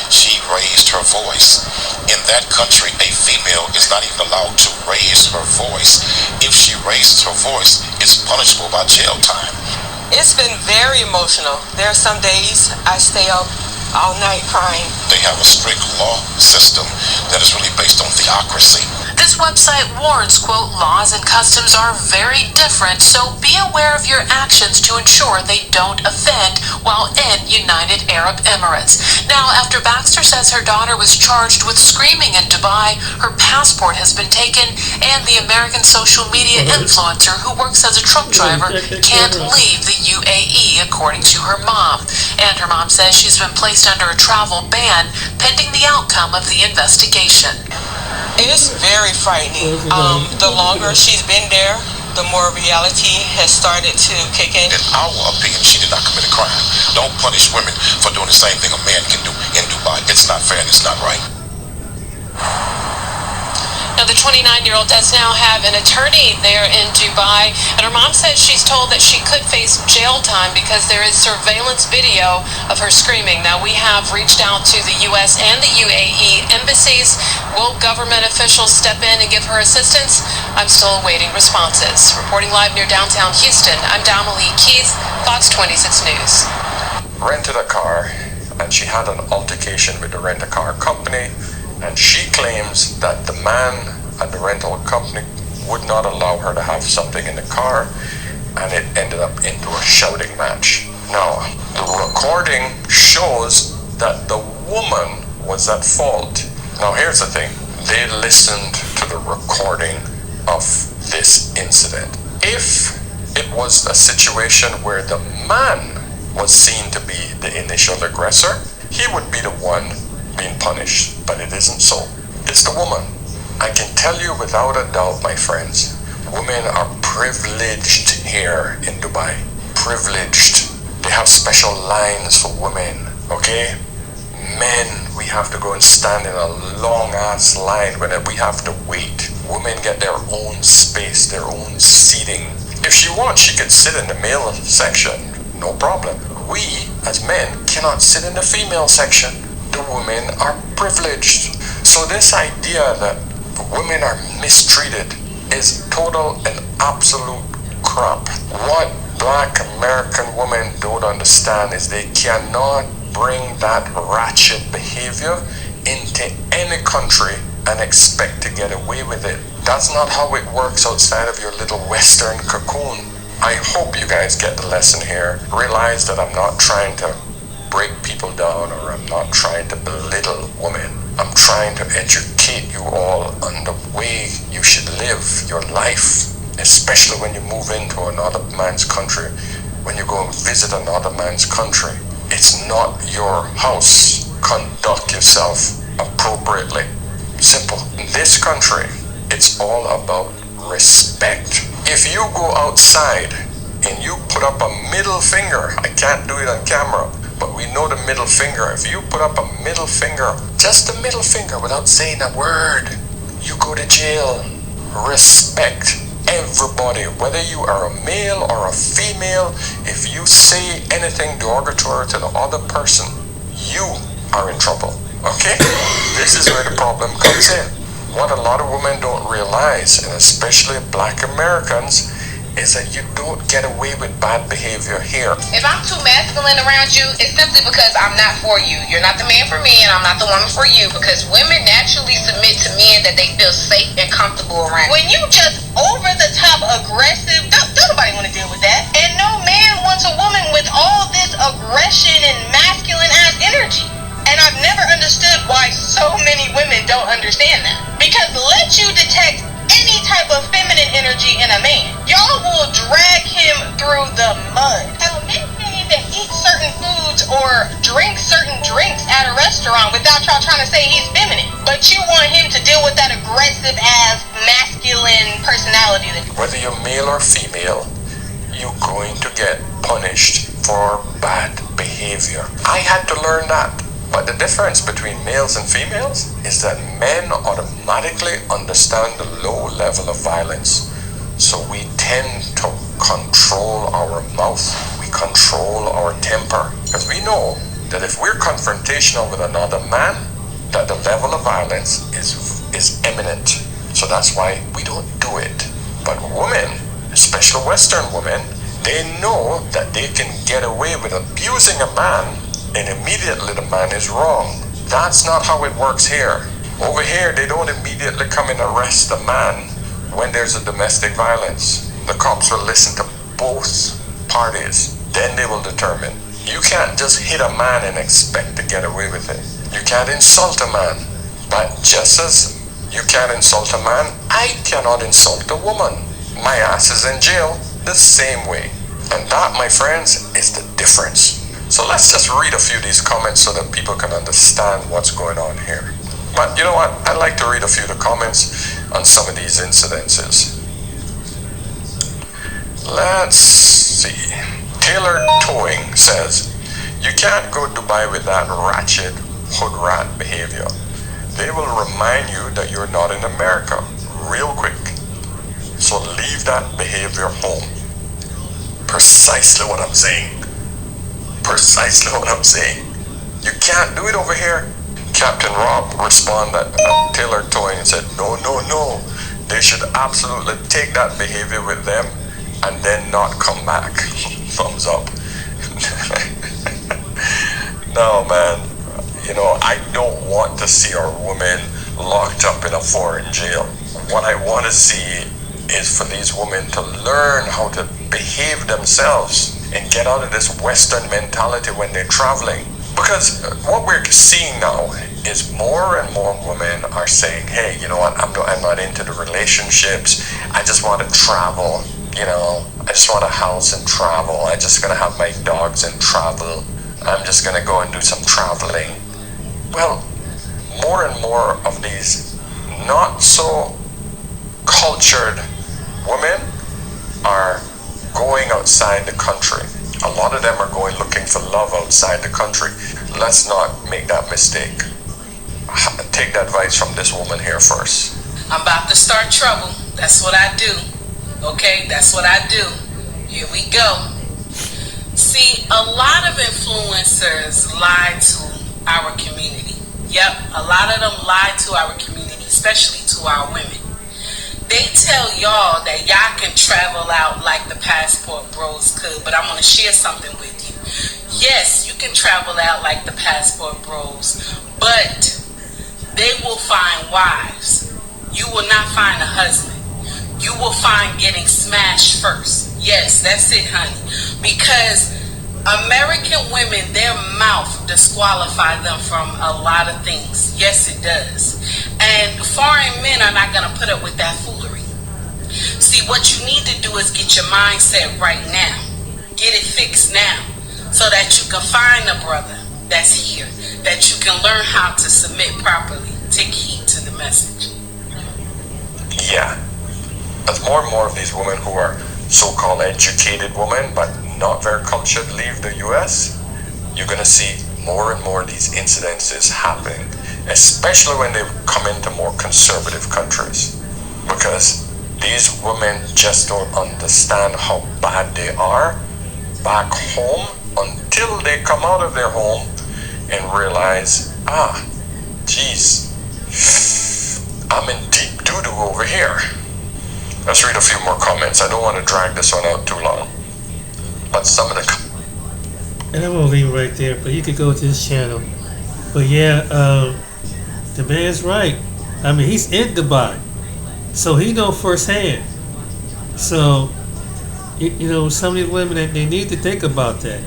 She raised her voice. In that country, a female is not even allowed to raise her voice. If she raises her voice, it's punishable by jail time. It's been very emotional. There are some days I stay up all night crying. They have a strict law system that is really based on theocracy. This website warns, quote, laws and customs are very different, so be aware of your actions to ensure they don't offend while in United Arab Emirates. Now, after Baxter says her daughter was charged with screaming in Dubai, her passport has been taken, and the American social media influencer who works as a truck driver can't leave the UAE, according to her mom. And her mom says she's been placed under a travel ban pending the outcome of the investigation. It's very frightening. The longer she's been there, the more reality has started to kick in. In our opinion, she did not commit a crime. Don't punish women for doing the same thing a man can do in Dubai. It's not fair and it's not right. Now, the 29-year-old does now have an attorney there in Dubai, and her mom says she's told that she could face jail time because there is surveillance video of her screaming. Now, we have reached out to the U.S. and the UAE embassies. Will government officials step in and give her assistance? I'm still awaiting responses. Reporting live near downtown Houston, I'm Damalie Keith, Fox 26 News. Rented a car, and she had an altercation with the rent-a-car company, and she claims that the man at the rental company would not allow her to have something in the car, and it ended up into a shouting match. Now, the recording shows that the woman was at fault. Now, here's the thing. They listened to the recording of this incident. If it was a situation where the man was seen to be the initial aggressor, he would be the one being punished, but it isn't so. It's the woman. I can tell you without a doubt, my friends, women are privileged here in Dubai. Privileged. They have special lines for women, okay? Men, we have to go and stand in a long ass line when we have to wait. Women get their own space, their own seating. If she wants, she can sit in the male section, no problem. We, as men, cannot sit in the female section. The women are privileged. So this idea that women are mistreated is total and absolute crap. What black American women don't understand is they cannot bring that ratchet behavior into any country and expect to get away with it. That's not how it works outside of your little Western cocoon. I hope you guys get the lesson here. Realize that I'm not trying to break people down, or I'm not trying to belittle women. I'm trying to educate you all on the way you should live your life, especially when you move into another man's country, when you go and visit another man's country. It's not your house. Conduct yourself appropriately. Simple. In this country, it's all about respect. If you go outside and you put up a middle finger, I can't do it on camera, but we know the middle finger. If you put up a middle finger, just a middle finger without saying a word, you go to jail. Respect everybody, whether you are a male or a female. If you say anything derogatory to the other person, you are in trouble. Okay? This is where the problem comes in. What a lot of women don't realize, and especially black Americans, is that you don't get away with bad behavior here. If I'm too masculine around you, it's simply because I'm not for you. You're not the man for me, and I'm not the woman for you, because women naturally submit to men that they feel safe and comfortable around. When you just over the top aggressive, don't nobody want to deal with that. And no man wants a woman with all this aggression and masculine ass energy. And I've never understood why so many women don't understand that. Because let you detect any type of feminine energy in a man, y'all will drag him through the mud. Hell, men can't even eat certain foods or drink certain drinks at a restaurant without y'all trying to say he's feminine. But you want him to deal with that aggressive ass masculine personality. Whether you're male or female, you're going to get punished for bad behavior. I had to learn that. But the difference between males and females is that men automatically understand the low level of violence. So we tend to control our mouth. We control our temper. Because we know that if we're confrontational with another man, that the level of violence is imminent. So that's why we don't do it. But women, especially Western women, they know that they can get away with abusing a man and immediately the man is wrong. That's not how it works here. Over here, they don't immediately come and arrest a man when there's a domestic violence. The cops will listen to both parties. Then they will determine. You can't just hit a man and expect to get away with it. You can't insult a man. But just as you can't insult a man, I cannot insult a woman. My ass is in jail the same way. And that, my friends, is the difference. So let's just read a few of these comments so that people can understand what's going on here. But you know what? I'd like to read a few of the comments on some of these incidences. Let's see. Taylor Towing says, you can't go to Dubai with that ratchet hood rat behavior. They will remind you that you're not in America real quick. So leave that behavior home. Precisely what I'm saying. Precisely what I'm saying. You can't do it over here. Captain Rob responded at Taylor Towing and said, no. They should absolutely take that behavior with them and then not come back. Thumbs up. No, man. You know, I don't want to see our women locked up in a foreign jail. What I want to see is for these women to learn how to behave themselves and get out of this Western mentality when they're traveling. Because what we're seeing now is more and more women are saying, hey, you know what, I'm not into the relationships. I just want to travel, you know. I just want a house and travel. I'm just going to have my dogs and travel. I'm just going to go and do some traveling. Well, more and more of these not so cultured women are going outside the country. A lot of them are going looking for love outside the country. Let's not make that mistake. Take the advice from this woman here first. I'm about to start trouble. That's what I do. Okay, that's what I do. Here we go. See, a lot of influencers lie to our community. Yep, a lot of them lie to our community, especially to our women. They tell y'all that y'all can travel out like the passport bros could, but I'm going to share something with you. Yes, you can travel out like the passport bros, but they will find wives. You will not find a husband. You will find getting smashed first. Yes, that's it, honey. Because American women, their mouth disqualify them from a lot of things. Yes, it does. And foreign men are not going to put up with that foolery. See, what you need to do is get your mindset right now. Get it fixed now so that you can find a brother that's here, that you can learn how to submit properly. Take heed to the message. Yeah. As more and more of these women who are so-called educated women but not very cultured leave the US, you're going to see more and more of these incidences happening, especially when they come into more conservative countries. Because these women just don't understand how bad they are back home until they come out of their home and realize, geez, I'm in deep doo-doo over here. Let's read a few more comments. I don't want to drag this one out too long. But some of the... And I'm going to leave it right there, but you could go to his channel. But yeah, the man's right. I mean, he's in Dubai. So he know firsthand. So, you know, some of these women, they need to think about that.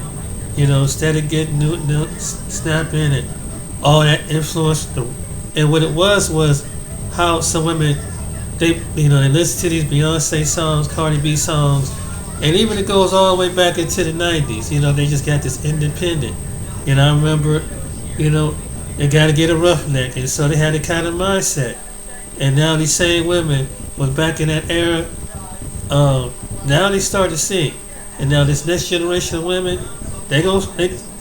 You know, instead of getting snapping and all that influence. And what it was how some women, they listen to these Beyonce songs, Cardi B songs, and even it goes all the way back into the 90s. You know, they just got this independent. You know, I remember, they got to get a roughneck, and so they had a kind of mindset. And now these same women was back in that era. Now they start to sing, and now this next generation of women, they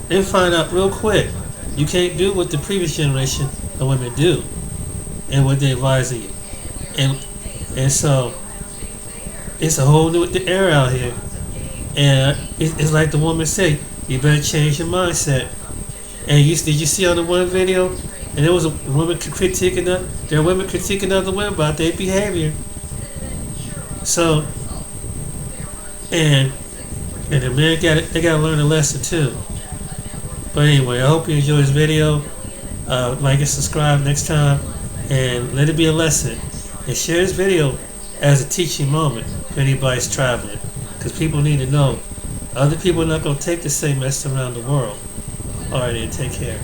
they find out real quick you can't do what the previous generation of women do and what they advise you. And so it's a whole new era out here. And it's like the woman said, you better change your mindset. And did you see on the one video? And there was a woman critiquing there are women critiquing other women about their behavior. So, and the men they gotta learn a lesson too. But anyway, I hope you enjoy this video. Like and subscribe next time, and let it be a lesson. And share this video as a teaching moment if anybody's traveling, because people need to know other people are not gonna take the same mess around the world. All right, then, take care.